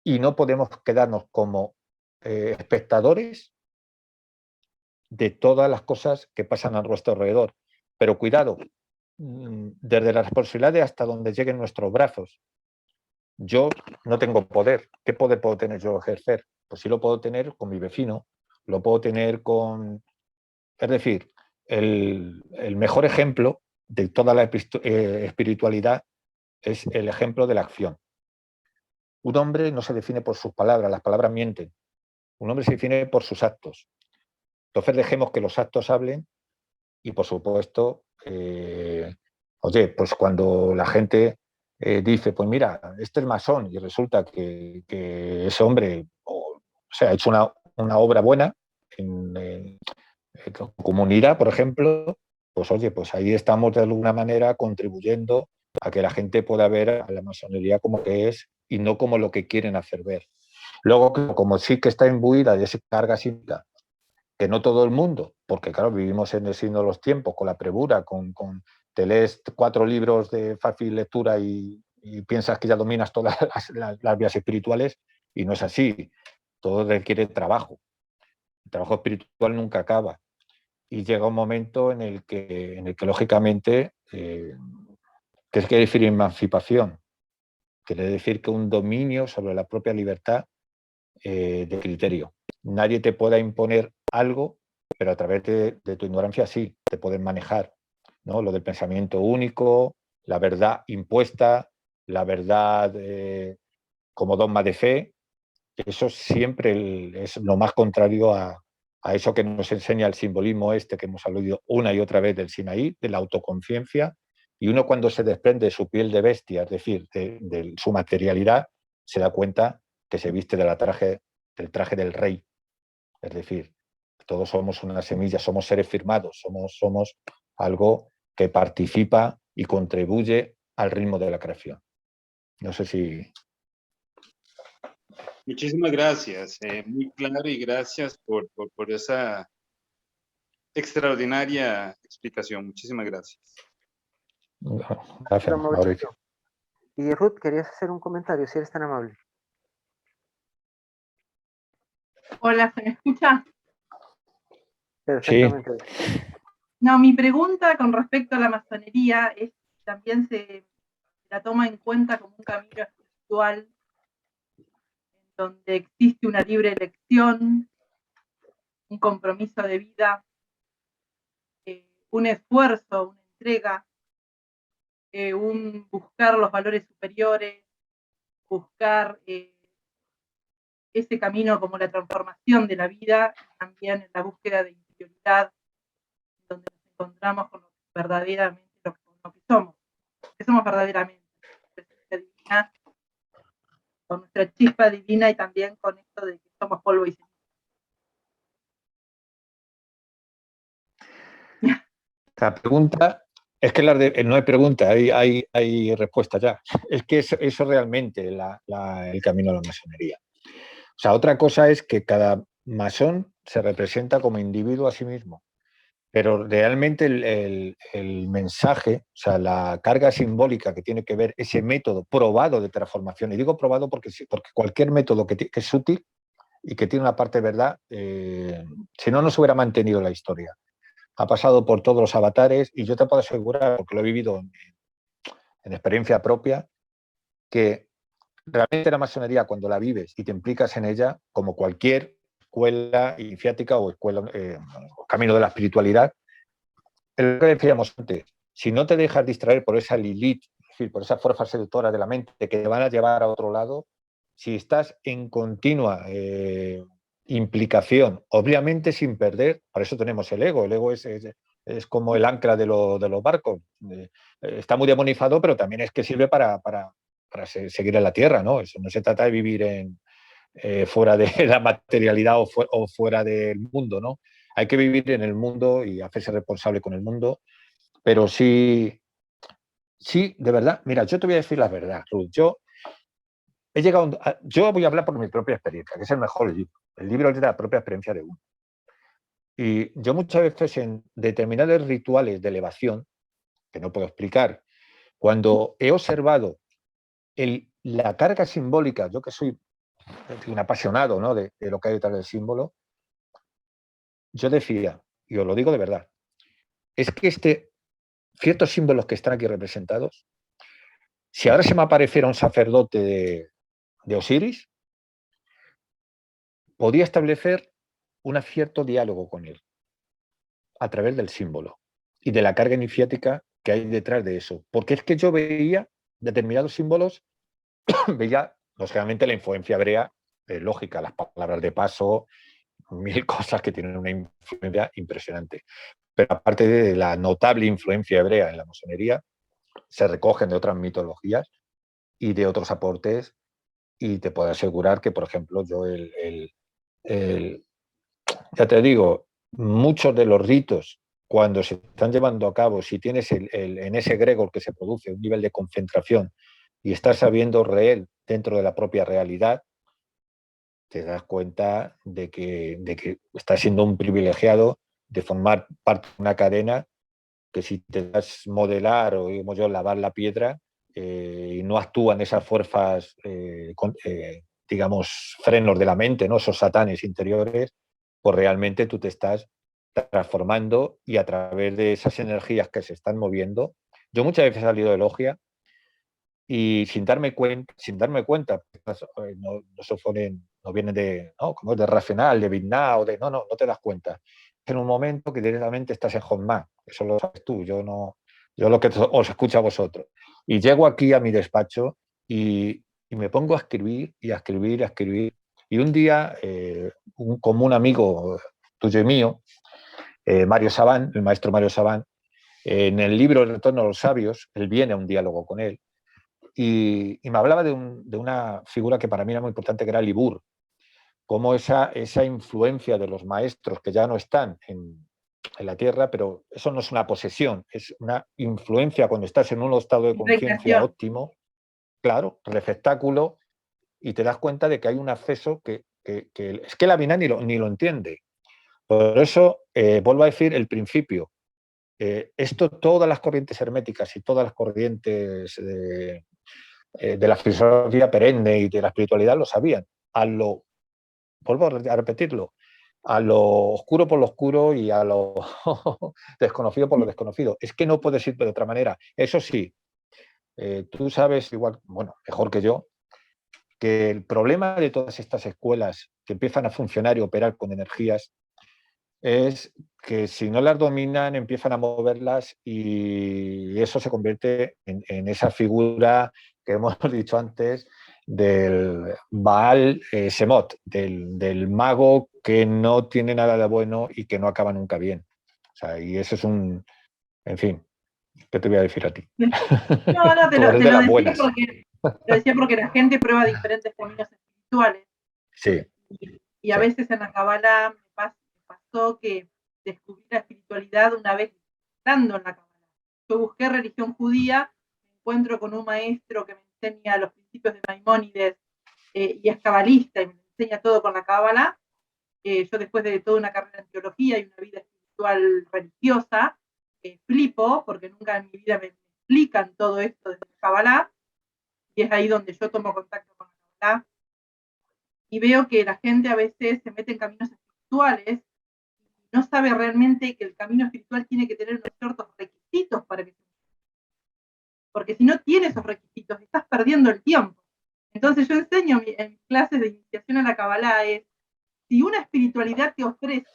y no podemos quedarnos como espectadores de todas las cosas que pasan a nuestro alrededor. Pero cuidado, desde la responsabilidad hasta donde lleguen nuestros brazos. Yo no tengo poder. ¿Qué poder puedo tener yo ejercer? Pues sí lo puedo tener con mi vecino, lo puedo tener con... Es decir, el mejor ejemplo de toda la espiritualidad es el ejemplo de la acción. Un hombre no se define por sus palabras, las palabras mienten. Un hombre se define por sus actos. Entonces dejemos que los actos hablen y, por supuesto, oye, pues cuando la gente dice, pues mira, este es masón y resulta que ese hombre ha hecho una obra buena en comunidad, por ejemplo, pues oye, pues ahí estamos de alguna manera contribuyendo a que la gente pueda ver a la masonería como que es y no como lo que quieren hacer ver. Luego, como sí que está imbuida de esa carga psíquica, que no todo el mundo, porque claro, vivimos en el signo de los tiempos, con la premura, te lees 4 libros de fácil lectura y piensas que ya dominas todas las vías espirituales, y no es así. Todo requiere trabajo. El trabajo espiritual nunca acaba. Y llega un momento en el que lógicamente, ¿qué quiere decir emancipación? Quiere decir que un dominio sobre la propia libertad de criterio. Nadie te pueda imponer algo, pero a través de tu ignorancia sí, te pueden manejar, ¿no? Lo del pensamiento único, la verdad impuesta, la verdad como dogma de fe, eso siempre es lo más contrario a eso que nos enseña el simbolismo que hemos hablado una y otra vez del Sinaí, de la autoconciencia, y uno cuando se desprende de su piel de bestia, es decir, de su materialidad, se da cuenta que se viste del traje del rey. Es decir, todos somos una semilla, somos seres firmados, somos algo que participa y contribuye al ritmo de la creación. No sé si... Muchísimas gracias, muy claro, y gracias por esa extraordinaria explicación. Muchísimas gracias. Gracias, Mauricio. Y Ruth, querías hacer un comentario, si eres tan amable. Hola, ¿se me escucha? Perfectamente. Sí. No, mi pregunta con respecto a la masonería es si también se la toma en cuenta como un camino espiritual en donde existe una libre elección, un compromiso de vida, un esfuerzo, una entrega, un buscar los valores superiores, buscar ese camino como la transformación de la vida, y también en la búsqueda de interioridad, donde nos encontramos con lo que verdaderamente lo que somos verdaderamente, divina, con nuestra chispa divina, y también con esto de que somos polvo y ceniza. La pregunta es que no hay pregunta, hay respuesta ya. Es que eso realmente el camino a la masonería. O sea, otra cosa es que cada masón se representa como individuo a sí mismo, pero realmente el mensaje, o sea, la carga simbólica que tiene que ver ese método probado de transformación, y digo probado porque cualquier método que es útil y que tiene una parte de verdad, si no, no se hubiera mantenido la historia. ha pasado por todos los avatares y yo te puedo asegurar, porque lo he vivido en experiencia propia, que realmente la masonería, cuando la vives y te implicas en ella, como cualquier escuela iniciática o escuela, camino de la espiritualidad, es lo que decíamos antes, si no te dejas distraer por esa Lilith, es decir, por esa fuerza seductora de la mente que te van a llevar a otro lado, si estás en continua implicación, obviamente sin perder, por eso tenemos el ego es como el ancla de los barcos, está muy demonizado, pero también es que sirve para seguir en la tierra, ¿no? Eso no se trata de vivir fuera de la materialidad o fuera del mundo, ¿no? Hay que vivir en el mundo y hacerse responsable con el mundo, pero sí, de verdad, mira, yo te voy a decir la verdad, Ruth, yo voy a hablar por mi propia experiencia, que es el mejor libro. El libro es de la propia experiencia de uno. Y yo muchas veces en determinados rituales de elevación, que no puedo explicar, cuando he observado la carga simbólica, yo que soy un apasionado, ¿no?, de lo que hay detrás del símbolo, yo decía, y os lo digo de verdad, es que ciertos símbolos que están aquí representados, si ahora se me apareciera un sacerdote de Osiris, podía establecer un cierto diálogo con él a través del símbolo y de la carga iniciática que hay detrás de eso. Porque es que yo veía determinados símbolos, veía, lógicamente, la influencia hebrea, lógica, las palabras de paso, mil cosas que tienen una influencia impresionante. Pero aparte de la notable influencia hebrea en la masonería, se recogen de otras mitologías y de otros aportes, y te puedo asegurar que, por ejemplo, yo ya te digo, muchos de los ritos, cuando se están llevando a cabo, si tienes en ese egregor que se produce un nivel de concentración y estás sabiendo real dentro de la propia realidad, te das cuenta de que estás siendo un privilegiado de formar parte de una cadena que, si te das modelar o, digamos yo, lavar la piedra, y no actúan esas fuerzas, digamos, frenos de la mente, ¿no?, esos satanes interiores, pues realmente tú te estás transformando, y a través de esas energías que se están moviendo, yo muchas veces he salido de logia y sin darme cuenta, no vienen de, ¿no?, como es de racional, de Vidna, o de, no te das cuenta. En un momento que directamente estás en Hotman, eso lo sabes tú, yo lo que os escucho a vosotros. Y llego aquí a mi despacho y me pongo a escribir y a escribir y a escribir. Y un día, como un amigo tuyo y mío, Mario Sabán, el maestro Mario Sabán, en el libro El retorno a los sabios, él viene a un diálogo con él, y me hablaba de una figura que para mí era muy importante, que era Libur, cómo esa influencia de los maestros que ya no están en la Tierra, pero eso no es una posesión, es una influencia cuando estás en un estado de conciencia óptimo, claro, receptáculo, y te das cuenta de que hay un acceso que es que la Vina ni lo entiende. Por eso, vuelvo a decir el principio, esto todas las corrientes herméticas y todas las corrientes de la filosofía perenne y de la espiritualidad lo sabían. Vuelvo a repetirlo, a lo oscuro por lo oscuro y a lo desconocido por lo desconocido. Es que no puedes ir de otra manera. Eso sí, tú sabes igual, bueno, mejor que yo, que el problema de todas estas escuelas que empiezan a funcionar y operar con energías es que, si no las dominan, empiezan a moverlas, y eso se convierte en esa figura que hemos dicho antes del Baal Semot, del mago que no tiene nada de bueno y que no acaba nunca bien. O sea, y eso es en fin, ¿qué te voy a decir a ti? No, te lo decía porque la gente prueba diferentes caminos espirituales. Sí. Y a veces en la Kabbalah me pasó que descubrí la espiritualidad una vez estando en la Kabbalah. Yo busqué religión judía, me encuentro con un maestro que me enseña los principios de Maimónides, y es cabalista y me enseña todo con la Kabbalah. Yo, después de toda una carrera en teología y una vida espiritual religiosa, flipo porque nunca en mi vida me explican todo esto de la Kabbalah, y es ahí donde yo tomo contacto con la Kabbalah y veo que la gente a veces se mete en caminos espirituales no sabe realmente que el camino espiritual tiene que tener unos ciertos requisitos para que se... Porque si no tiene esos requisitos, estás perdiendo el tiempo. Entonces yo enseño en mis clases de iniciación a la Kabbalah es, si una espiritualidad te ofrece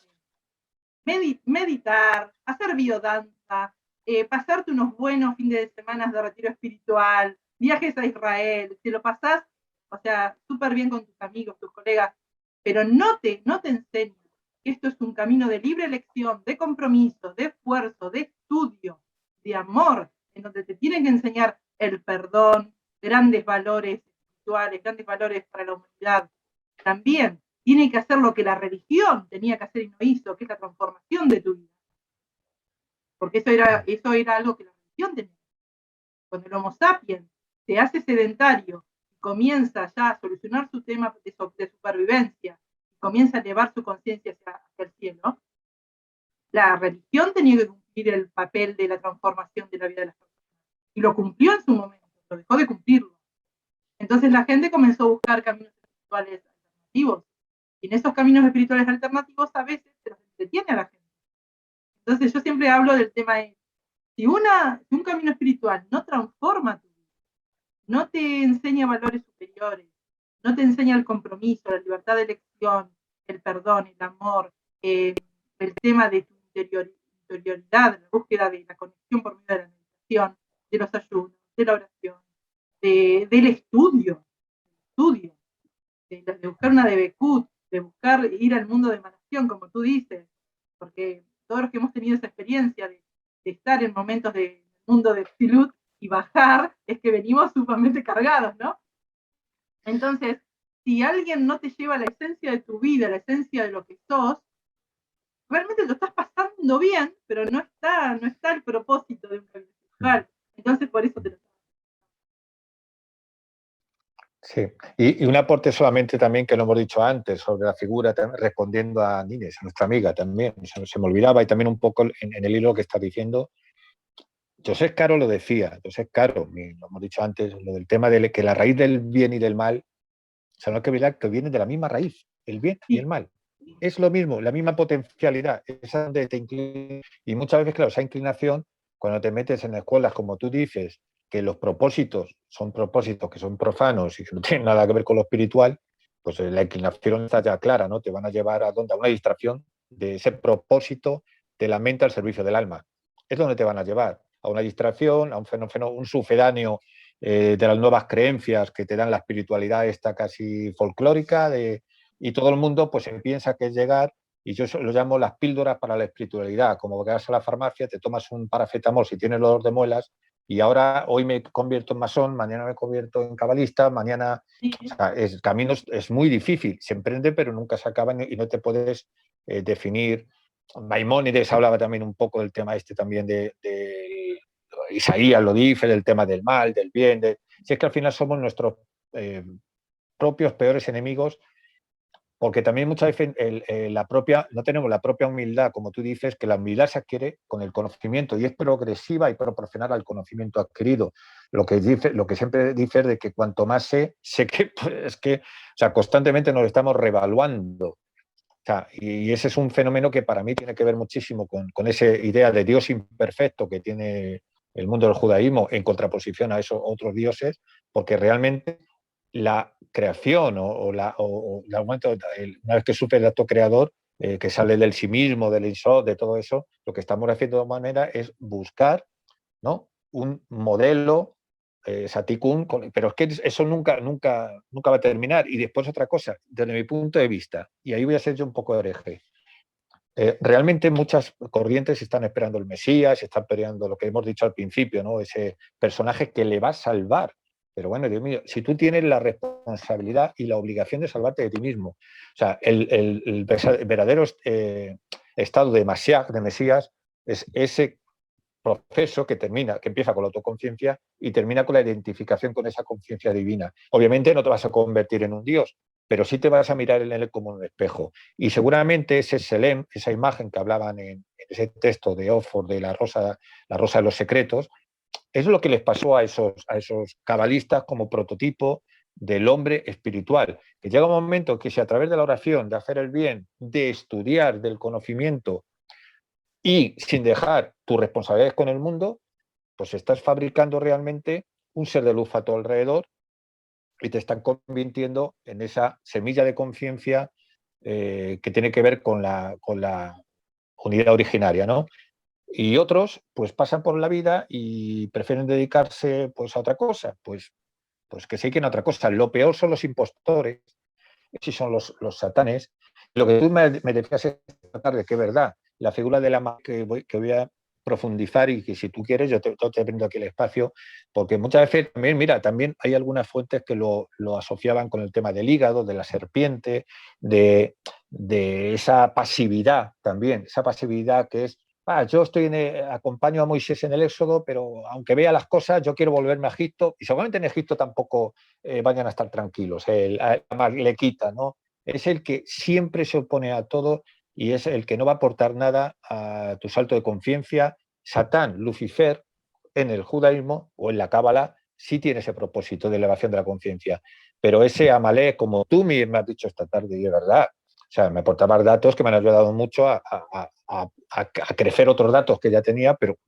meditar, hacer biodanza, pasarte unos buenos fines de semana de retiro espiritual, viajes a Israel, te lo pasás, o sea, súper bien con tus amigos, tus colegas, pero no te enseño que esto es un camino de libre elección, de compromiso, de esfuerzo, de estudio, de amor, en donde te tienen que enseñar el perdón, grandes valores espirituales, grandes valores para la humanidad. También tiene que hacer lo que la religión tenía que hacer y no hizo, que es la transformación de tu vida. Porque eso era algo que la religión tenía. Cuando el Homo sapiens se hace sedentario y comienza ya a solucionar su tema de supervivencia, y comienza a elevar su conciencia hacia el cielo, la religión tenía que cumplir el papel de la transformación de la vida de las personas. Y lo cumplió en su momento, lo dejó de cumplirlo. Entonces la gente comenzó a buscar caminos espirituales alternativos. Y en esos caminos espirituales alternativos a veces se los detiene a la gente. Entonces yo siempre hablo del tema de, si un camino espiritual no transforma tu vida, no te enseña valores superiores, no te enseña el compromiso, la libertad de elección, el perdón, el amor, el tema de tu interioridad, la búsqueda de la conexión por medio de la meditación, de los ayunos, de la oración, del estudio, de buscar una debekut, de buscar ir al mundo de emanación, como tú dices, porque todos los que hemos tenido esa experiencia de estar en momentos del mundo de Tzilut y bajar, es que venimos sumamente cargados, ¿no? Entonces, si alguien no te lleva la esencia de tu vida, la esencia de lo que sos, realmente lo estás pasando bien, pero no está el propósito de un camino espiritual. Entonces, por eso te lo... Sí, y un aporte solamente también que lo hemos dicho antes sobre la figura, respondiendo a Nines, a nuestra amiga también, se me olvidaba, y también un poco en el hilo que está diciendo. José Caro lo decía, José Caro, lo hemos dicho antes, lo del tema de que la raíz del bien y del mal, o sea, no hay que olvidar que viene de la misma raíz, el bien y el mal. Es lo mismo, la misma potencialidad, esa donde te inclinas, y muchas veces, claro, esa inclinación, cuando te metes en escuelas, como tú dices, que los propósitos que son profanos y que no tienen nada que ver con lo espiritual, pues la inclinación está ya clara, ¿no? Te van a llevar a una distracción de ese propósito de la mente al servicio del alma. Es donde te van a llevar, a una distracción, a un fenómeno, un sucedáneo de las nuevas creencias que te dan la espiritualidad esta casi folclórica, y todo el mundo pues piensa que es llegar, y yo lo llamo las píldoras para la espiritualidad, como que vas a la farmacia, te tomas un paracetamol si tienes dolor de muelas, y ahora hoy me convierto en masón, mañana me convierto en cabalista, mañana... O sea, el camino es muy difícil, se emprende pero nunca se acaba y no te puedes definir. Maimónides hablaba también un poco del tema este también de Isaías lo dice, del tema del mal, del bien, si es que al final somos nuestros propios peores enemigos, porque también muchas veces no tenemos la propia humildad, como tú dices, que la humildad se adquiere con el conocimiento y es progresiva y proporcional al conocimiento adquirido. Lo que siempre dice es de que cuanto más sé que, pues, o sea, constantemente nos estamos revaluando. O sea, y ese es un fenómeno que para mí tiene que ver muchísimo con esa idea de Dios imperfecto que tiene el mundo del judaísmo en contraposición a esos otros dioses, porque realmente la creación una vez que supe el acto creador, que sale del sí mismo, del insod, de todo eso, lo que estamos haciendo de manera es buscar, ¿no?, un modelo Satikun, pero es que eso nunca va a terminar. Y después otra cosa, desde mi punto de vista, y ahí voy a ser yo un poco hereje, realmente muchas corrientes están esperando el Mesías, están esperando lo que hemos dicho al principio, ¿no?, ese personaje que le va a salvar. Pero bueno, Dios mío, si tú tienes la responsabilidad y la obligación de salvarte de ti mismo, o sea, el verdadero estado de Mesías es ese proceso que empieza con la autoconciencia y termina con la identificación con esa conciencia divina. Obviamente no te vas a convertir en un Dios, pero sí te vas a mirar en él como un espejo. Y seguramente ese Selem, esa imagen que hablaban en ese texto de Oxford de la rosa de los secretos, es lo que les pasó a esos cabalistas como prototipo del hombre espiritual. Que llega un momento que si a través de la oración, de hacer el bien, de estudiar, del conocimiento y sin dejar tus responsabilidades con el mundo, pues estás fabricando realmente un ser de luz a tu alrededor y te están convirtiendo en esa semilla de conciencia que tiene que ver con la unidad originaria, ¿no? Y otros pues pasan por la vida y prefieren dedicarse pues a otra cosa, pues que se dediquen a otra cosa. Lo peor son los impostores, si son los satanes. Lo que tú me decías esta tarde, que es verdad, la figura de la madre que voy a profundizar y que si tú quieres yo te brindo aquí el espacio, porque muchas veces también, mira, también hay algunas fuentes que lo asociaban con el tema del hígado, de la serpiente, de esa pasividad también, esa pasividad que es, yo acompaño a Moisés en el Éxodo, pero aunque vea las cosas, yo quiero volverme a Egipto, y seguramente en Egipto tampoco vayan a estar tranquilos, le quita, ¿no? Es el que siempre se opone a todo y es el que no va a aportar nada a tu salto de conciencia. Satán, Lucifer, en el judaísmo o en la cábala, sí tiene ese propósito de elevación de la conciencia. Pero ese Amalek, como tú me has dicho esta tarde, y es verdad, o sea, me aportabas datos que me han ayudado mucho a crecer otros datos que ya tenía, pero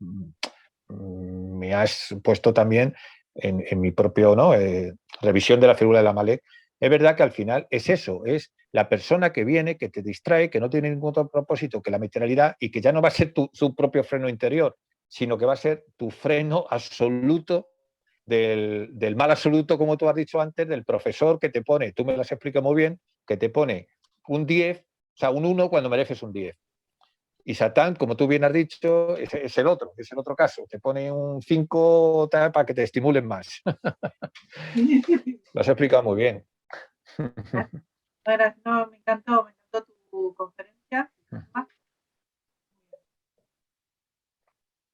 me has puesto también en mi propio, ¿no? Revisión de la figura del Amalek. Es verdad que al final es eso, es la persona que viene, que te distrae, que no tiene ningún otro propósito que la materialidad y que ya no va a ser su propio freno interior, sino que va a ser tu freno absoluto del mal absoluto, como tú has dicho antes, del profesor que te pone, tú me lo has explicado muy bien, que te pone un 10, o sea, un 1 cuando mereces un 10. Y Satán, como tú bien has dicho, es el otro caso. Te pone un 5 para que te estimulen más. Lo has explicado muy bien. No, me encantó tu conferencia.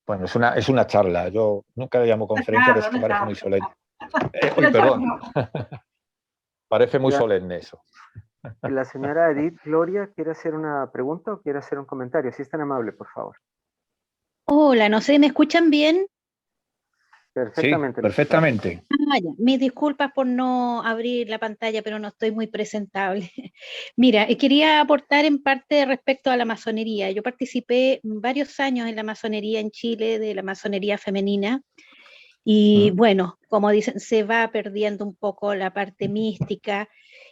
Bueno, es una charla. Yo nunca le llamo conferencia, pero es que parece muy solemne. Uy, perdón. Parece muy solemne eso. La señora Edith Gloria quiere hacer una pregunta o quiere hacer un comentario. Si es tan amable, por favor. Hola, no sé, ¿me escuchan bien? Perfectamente. Sí, perfectamente. Ya. Mis disculpas por no abrir la pantalla, pero no estoy muy presentable. Mira, quería aportar en parte respecto a la masonería. Yo participé varios años en la masonería en Chile, de la masonería femenina, y bueno, como dicen, se va perdiendo un poco la parte mística,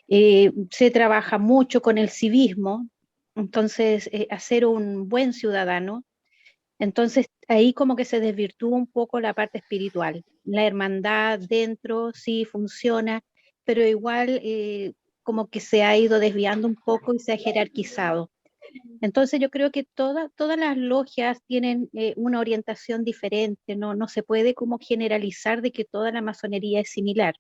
se trabaja mucho con el civismo, entonces hacer un buen ciudadano. Entonces ahí como que se desvirtúa un poco la parte espiritual. La hermandad dentro sí funciona, pero igual como que se ha ido desviando un poco y se ha jerarquizado. Entonces yo creo que todas las logias tienen una orientación diferente, no se puede como generalizar de que toda la masonería es similar.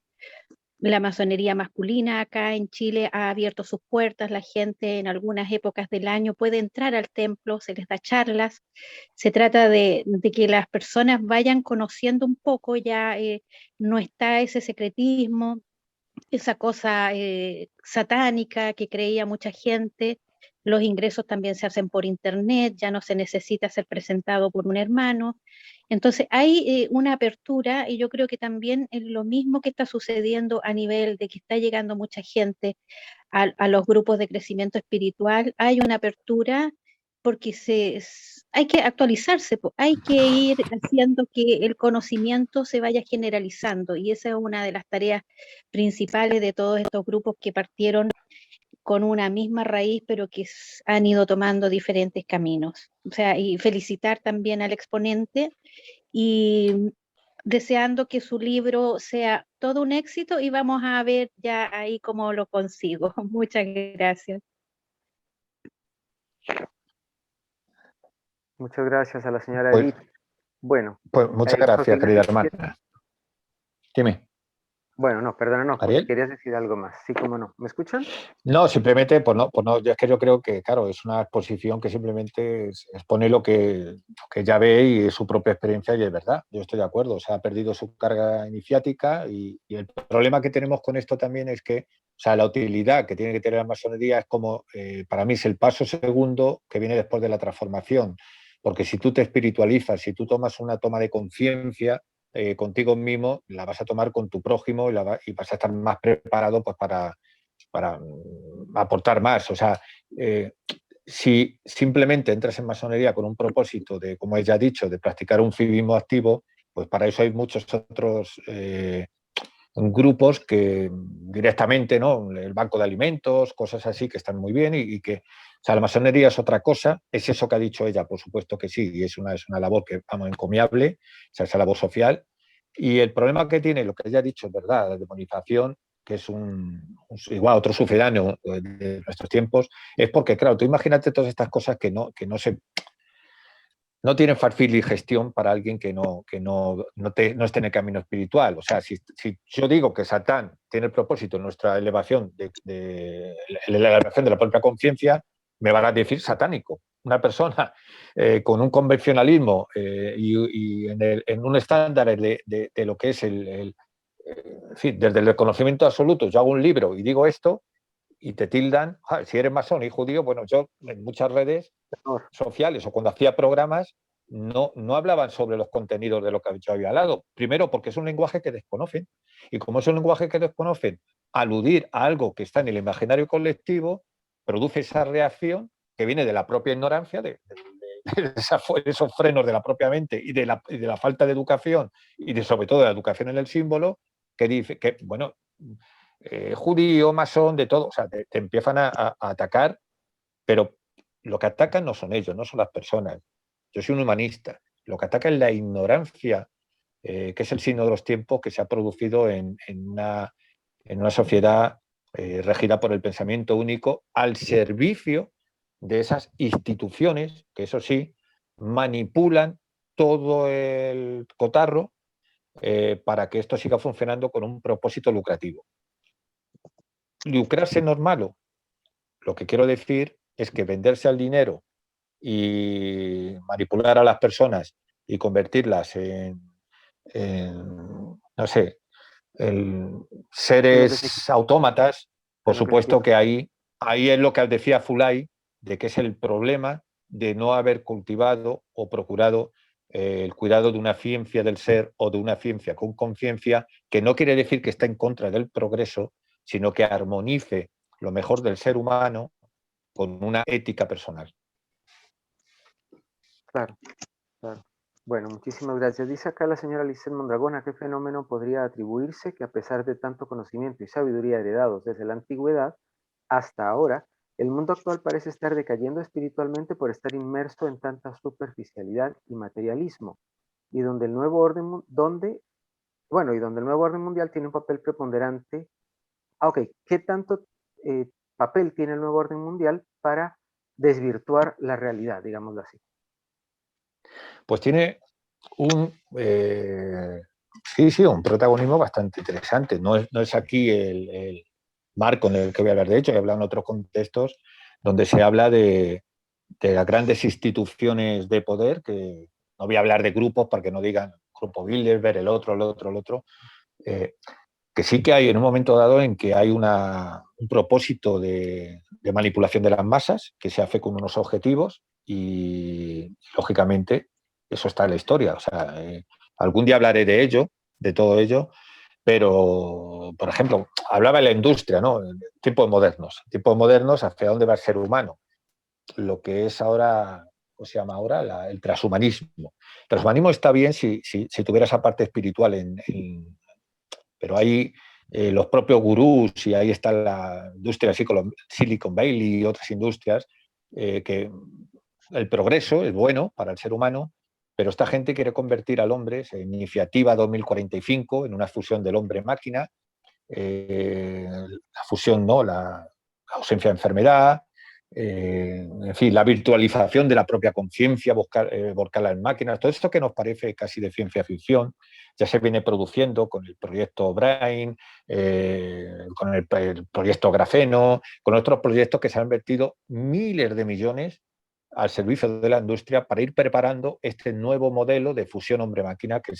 La masonería masculina acá en Chile ha abierto sus puertas, la gente en algunas épocas del año puede entrar al templo, se les da charlas, se trata de que las personas vayan conociendo un poco, ya no está ese secretismo, esa cosa satánica que creía mucha gente. Los ingresos también se hacen por internet, ya no se necesita ser presentado por un hermano. Entonces hay una apertura y yo creo que también es lo mismo que está sucediendo a nivel de que está llegando mucha gente a los grupos de crecimiento espiritual. Hay una apertura porque hay que actualizarse, hay que ir haciendo que el conocimiento se vaya generalizando y esa es una de las tareas principales de todos estos grupos que partieron con una misma raíz, pero que han ido tomando diferentes caminos. O sea, y felicitar también al exponente y deseando que su libro sea todo un éxito y vamos a ver ya ahí cómo lo consigo. Muchas gracias. Muchas gracias a la señora Pues, Edith. Bueno. Pues muchas gracias, querida hermana. Dime. Bueno, no, perdona, no, ¿Ariel? querías decir algo más. Sí, cómo no. ¿Me escuchan? No, simplemente, pues no, es que yo creo que, claro, es una exposición que simplemente expone lo que ya ve y es su propia experiencia y es verdad, yo estoy de acuerdo, o sea, ha perdido su carga iniciática y el problema que tenemos con esto también es que, o sea, la utilidad que tiene que tener la masonería es como, para mí es el paso segundo que viene después de la transformación, porque si tú te espiritualizas, si tú tomas una toma de conciencia, contigo mismo, la vas a tomar con tu prójimo y vas a estar más preparado pues, para aportar más. O sea, si simplemente entras en masonería con un propósito de, como ya he dicho, de practicar un civismo activo, pues para eso hay muchos otros grupos que directamente, ¿no? El banco de alimentos, cosas así que están muy bien y que, o sea, la masonería es otra cosa, es eso que ha dicho ella, por supuesto que sí, y es una labor que, vamos, encomiable, o sea, esa labor social. Y el problema que tiene, lo que ella ha dicho, es verdad, la demonización, que es igual otro sucedáneo de nuestros tiempos, es porque, claro, tú imagínate todas estas cosas que no tienen fácil digestión para alguien que no esté en el camino espiritual. O sea, si yo digo que Satán tiene el propósito en nuestra elevación de la elevación de la propia conciencia, me van a decir satánico. Una persona con un convencionalismo y en un estándar de lo que es en fin, desde el conocimiento absoluto, yo hago un libro y digo esto y te tildan, si eres masón y judío, bueno, yo en muchas redes sociales o cuando hacía programas no hablaban sobre los contenidos de lo que yo había hablado. Primero porque es un lenguaje que desconocen y como es un lenguaje que desconocen, aludir a algo que está en el imaginario colectivo produce esa reacción que viene de la propia ignorancia, de esos frenos de la propia mente y de la falta de educación y sobre todo de la educación en el símbolo, que dice que, bueno, judío, masón, de todo, o sea, te empiezan a atacar, pero lo que atacan no son ellos, no son las personas. Yo soy un humanista. Lo que ataca es la ignorancia, que es el signo de los tiempos que se ha producido en una sociedad regida por el pensamiento único al servicio de esas instituciones que, eso sí, manipulan todo el cotarro para que esto siga funcionando con un propósito lucrativo. Lucrarse no es malo. Lo que quiero decir es que venderse al dinero y manipular a las personas y convertirlas en no sé, en seres autómatas, por supuesto que ahí es lo que decía Fulay, de que es el problema de no haber cultivado o procurado el cuidado de una ciencia del ser o de una ciencia con conciencia, que no quiere decir que está en contra del progreso, sino que armonice lo mejor del ser humano con una ética personal. Claro, claro. Bueno, muchísimas gracias. Dice acá la señora Lisset Mondragón, ¿a qué fenómeno podría atribuirse que a pesar de tanto conocimiento y sabiduría heredados desde la antigüedad hasta ahora, el mundo actual parece estar decayendo espiritualmente por estar inmerso en tanta superficialidad y materialismo? Y donde el nuevo orden, donde el nuevo orden mundial tiene un papel preponderante. Ok, ¿qué tanto papel tiene el nuevo orden mundial para desvirtuar la realidad, digámoslo así? Pues tiene un protagonismo bastante interesante. No es aquí el marco en el que voy a hablar. De hecho, he hablado en otros contextos donde se habla de las grandes instituciones de poder, que no voy a hablar de grupos para que no digan grupo Bilderberg, el otro, que sí que hay en un momento dado en que hay un propósito de manipulación de las masas que se hace con unos objetivos y, lógicamente, eso está en la historia. O sea, algún día hablaré de ello, de todo ello, pero, por ejemplo, hablaba de la industria, ¿no? Tiempos modernos, ¿hacia dónde va el ser humano? Lo que es ahora, ¿cómo se llama ahora? El transhumanismo. El transhumanismo está bien si tuviera esa parte espiritual pero hay los propios gurús y ahí está la industria Silicon Valley y otras industrias que el progreso es bueno para el ser humano, pero esta gente quiere convertir al hombre en Iniciativa 2045, en una fusión del hombre-máquina, la fusión, ¿no? La ausencia de enfermedad, en fin, la virtualización de la propia conciencia, volcarla en máquinas, todo esto que nos parece casi de ciencia ficción, ya se viene produciendo con el proyecto Brain, con el proyecto Grafeno, con otros proyectos que se han invertido miles de millones al servicio de la industria para ir preparando este nuevo modelo de fusión hombre-máquina que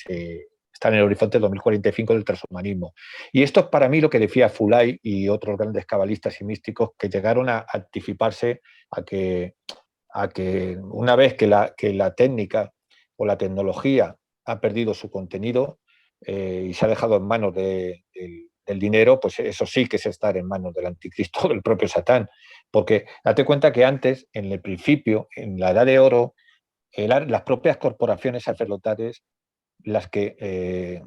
está en el horizonte 2045 del transhumanismo. Y esto es para mí lo que decía Fulay y otros grandes cabalistas y místicos que llegaron a anticiparse a que una vez que la técnica o la tecnología ha perdido su contenido y se ha dejado en manos del dinero, pues eso sí que es estar en manos del anticristo, del propio Satán. Porque date cuenta que antes, en el principio, en la Edad de Oro, las propias corporaciones sacerdotales las que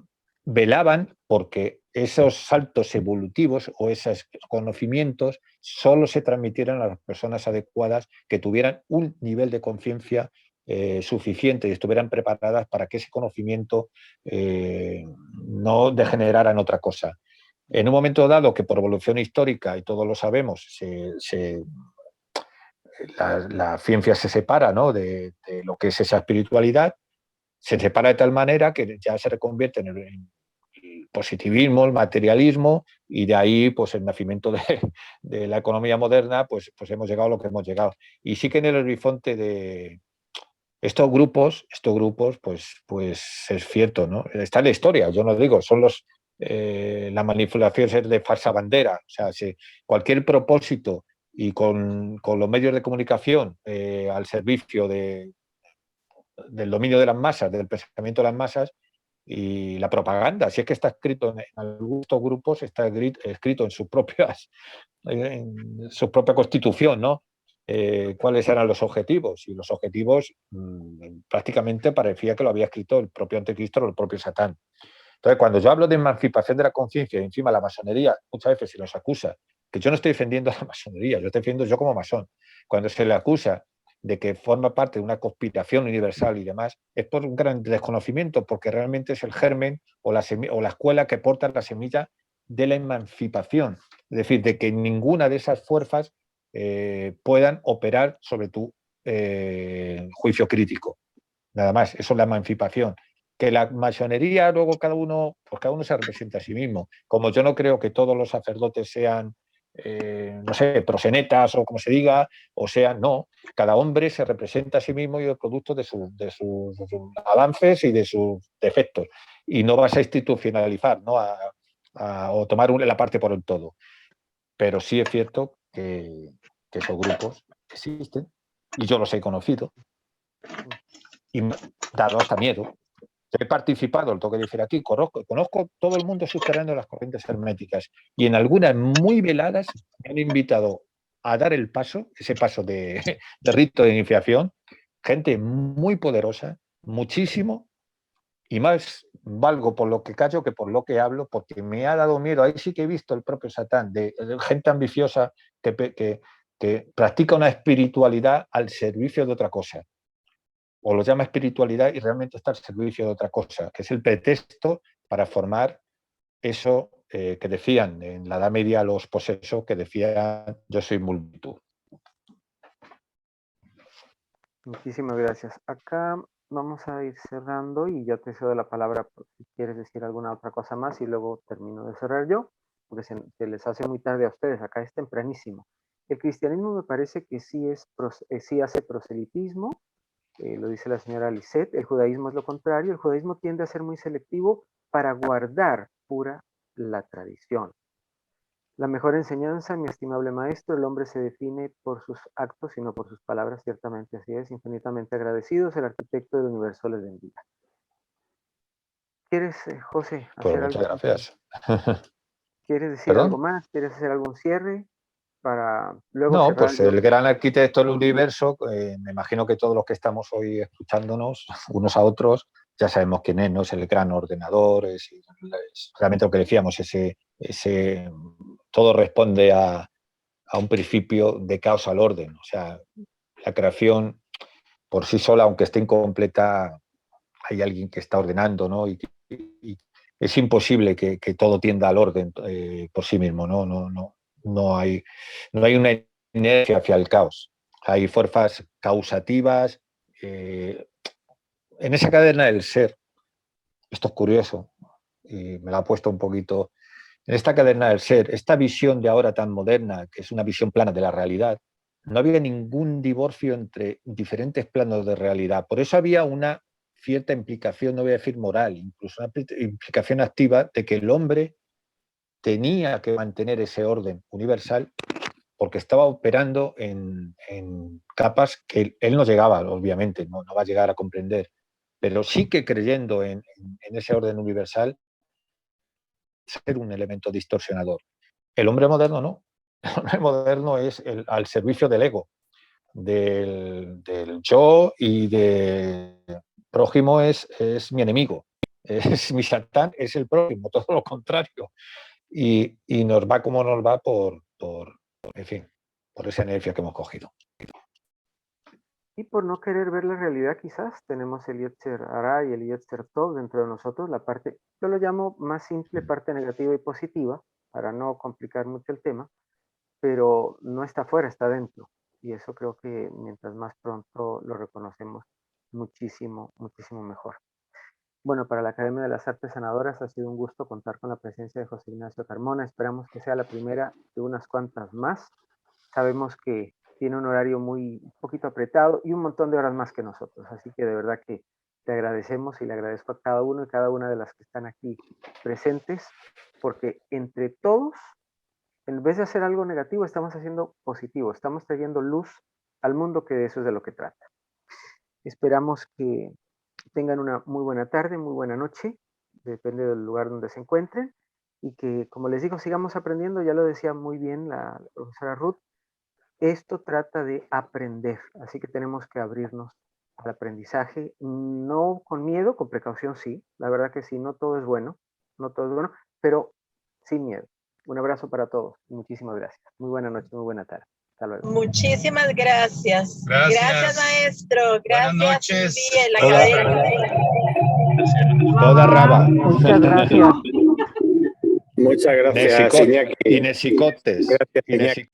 velaban porque esos saltos evolutivos o esos conocimientos solo se transmitieran a las personas adecuadas que tuvieran un nivel de conciencia suficiente y estuvieran preparadas para que ese conocimiento no degenerara en otra cosa. En un momento dado que por evolución histórica, y todos lo sabemos, la ciencia se separa, ¿no?, de lo que es esa espiritualidad, se separa de tal manera que ya se reconvierte en el positivismo, el materialismo, y de ahí pues el nacimiento de la economía moderna, pues hemos llegado a lo que hemos llegado. Y sí que en el horizonte de estos grupos pues es cierto, ¿no? Está en la historia, yo no digo, son la manipulación es de falsa bandera, o sea, cualquier propósito y con los medios de comunicación al servicio del dominio de las masas, del pensamiento de las masas y la propaganda. Si es que está escrito en algunos grupos, está escrito en su propia constitución, ¿no? Cuáles eran los objetivos. Y los objetivos prácticamente parecía que lo había escrito el propio anticristo o el propio Satán. Entonces, cuando yo hablo de emancipación de la conciencia y encima la masonería, muchas veces se nos acusa, que yo no estoy defendiendo a la masonería, yo estoy defendiendo yo como masón. Cuando se le acusa de que forma parte de una conspiración universal y demás, es por un gran desconocimiento, porque realmente es el germen o la escuela que porta la semilla de la emancipación. Es decir, de que ninguna de esas fuerzas puedan operar sobre tu juicio crítico. Nada más, eso es la emancipación. Que la masonería luego cada uno se representa a sí mismo. Como yo no creo que todos los sacerdotes sean, no sé, prosenetas o como se diga, o sean, no. Cada hombre se representa a sí mismo y es producto de sus avances y de sus defectos. Y no vas a institucionalizar, ¿no? O tomar la parte por el todo. Pero sí es cierto que esos grupos existen y yo los he conocido. Y me ha dado hasta miedo. He participado, lo tengo que decir aquí, conozco todo el mundo subterráneo de las corrientes herméticas y en algunas muy veladas me han invitado a dar el paso, ese paso de rito de iniciación, gente muy poderosa, muchísimo, y más valgo por lo que callo que por lo que hablo, porque me ha dado miedo. Ahí sí que he visto el propio Satán, de gente ambiciosa que practica una espiritualidad al servicio de otra cosa. O lo llama espiritualidad y realmente está al servicio de otra cosa, que es el pretexto para formar eso que decían en la Edad Media los posesos, que decían yo soy multitud. Muchísimas gracias. Acá vamos a ir cerrando y ya te cedo la palabra por si quieres decir alguna otra cosa más y luego termino de cerrar yo, porque se les hace muy tarde a ustedes, acá es tempranísimo. El cristianismo me parece que sí hace proselitismo, lo dice la señora Lisette, el judaísmo es lo contrario, el judaísmo tiende a ser muy selectivo para guardar pura la tradición. La mejor enseñanza, mi estimable maestro, el hombre se define por sus actos y no por sus palabras, ciertamente así es, infinitamente agradecidos, el arquitecto del universo les bendiga. ¿Quieres, José, Pues hacer muchas algo? Gracias. ¿Quieres decir ¿Perdón? algo más? ¿Quieres hacer algún cierre para luego No, cerrar pues yo? el gran arquitecto del universo, me imagino que todos los que estamos hoy escuchándonos unos a otros, ya sabemos quién es, ¿no? Es el gran ordenador, es realmente lo que decíamos, todo responde a un principio de caos al orden. O sea, la creación por sí sola, aunque esté incompleta, hay alguien que está ordenando, ¿no? Y es imposible que todo tienda al orden por sí mismo, ¿no? No hay una inercia hacia el caos. Hay fuerzas causativas. En esa cadena del ser, esto es curioso, y me la ha puesto un poquito, en esta cadena del ser, esta visión de ahora tan moderna, que es una visión plana de la realidad, no había ningún divorcio entre diferentes planos de realidad. Por eso había una cierta implicación, no voy a decir moral, incluso una implicación activa de que el hombre tenía que mantener ese orden universal porque estaba operando en capas que él no llegaba, obviamente, no va a llegar a comprender, pero sí que creyendo en ese orden universal, ser un elemento distorsionador. El hombre moderno no. El hombre moderno es al servicio del ego, del yo y de prójimo es mi enemigo, es mi satán, es el prójimo, todo lo contrario. Y nos va como nos va en fin, por esa energía que hemos cogido. Y por no querer ver la realidad, quizás tenemos el Yetzer Hara y el Yetzer Tov dentro de nosotros, la parte, yo lo llamo más simple, parte negativa y positiva, para no complicar mucho el tema, pero no está afuera, está dentro. Y eso creo que mientras más pronto lo reconocemos, muchísimo, muchísimo mejor. Bueno, para la Academia de las Artes Sanadoras ha sido un gusto contar con la presencia de José Ignacio Carmona. Esperamos que sea la primera de unas cuantas más. Sabemos que tiene un horario un poquito apretado y un montón de horas más que nosotros. Así que de verdad que te agradecemos y le agradezco a cada uno y cada una de las que están aquí presentes, porque entre todos, en vez de hacer algo negativo, estamos haciendo positivo, estamos trayendo luz al mundo, que de eso es de lo que trata. Esperamos que tengan una muy buena tarde, muy buena noche, depende del lugar donde se encuentren, y que, como les digo, sigamos aprendiendo. Ya lo decía muy bien la profesora Ruth, esto trata de aprender, así que tenemos que abrirnos al aprendizaje, no con miedo, con precaución sí, la verdad que sí, no todo es bueno, pero sin miedo. Un abrazo para todos, muchísimas gracias. Muy buena noche, muy buena tarde. Hasta luego. Muchísimas gracias. Gracias. Maestro. Buenas Gracias. noches. Sí, en la cadena. Toda raba. Muchas gracias. Muchas gracias, Iñaki. Inesicotes. Gracias, Iñaki.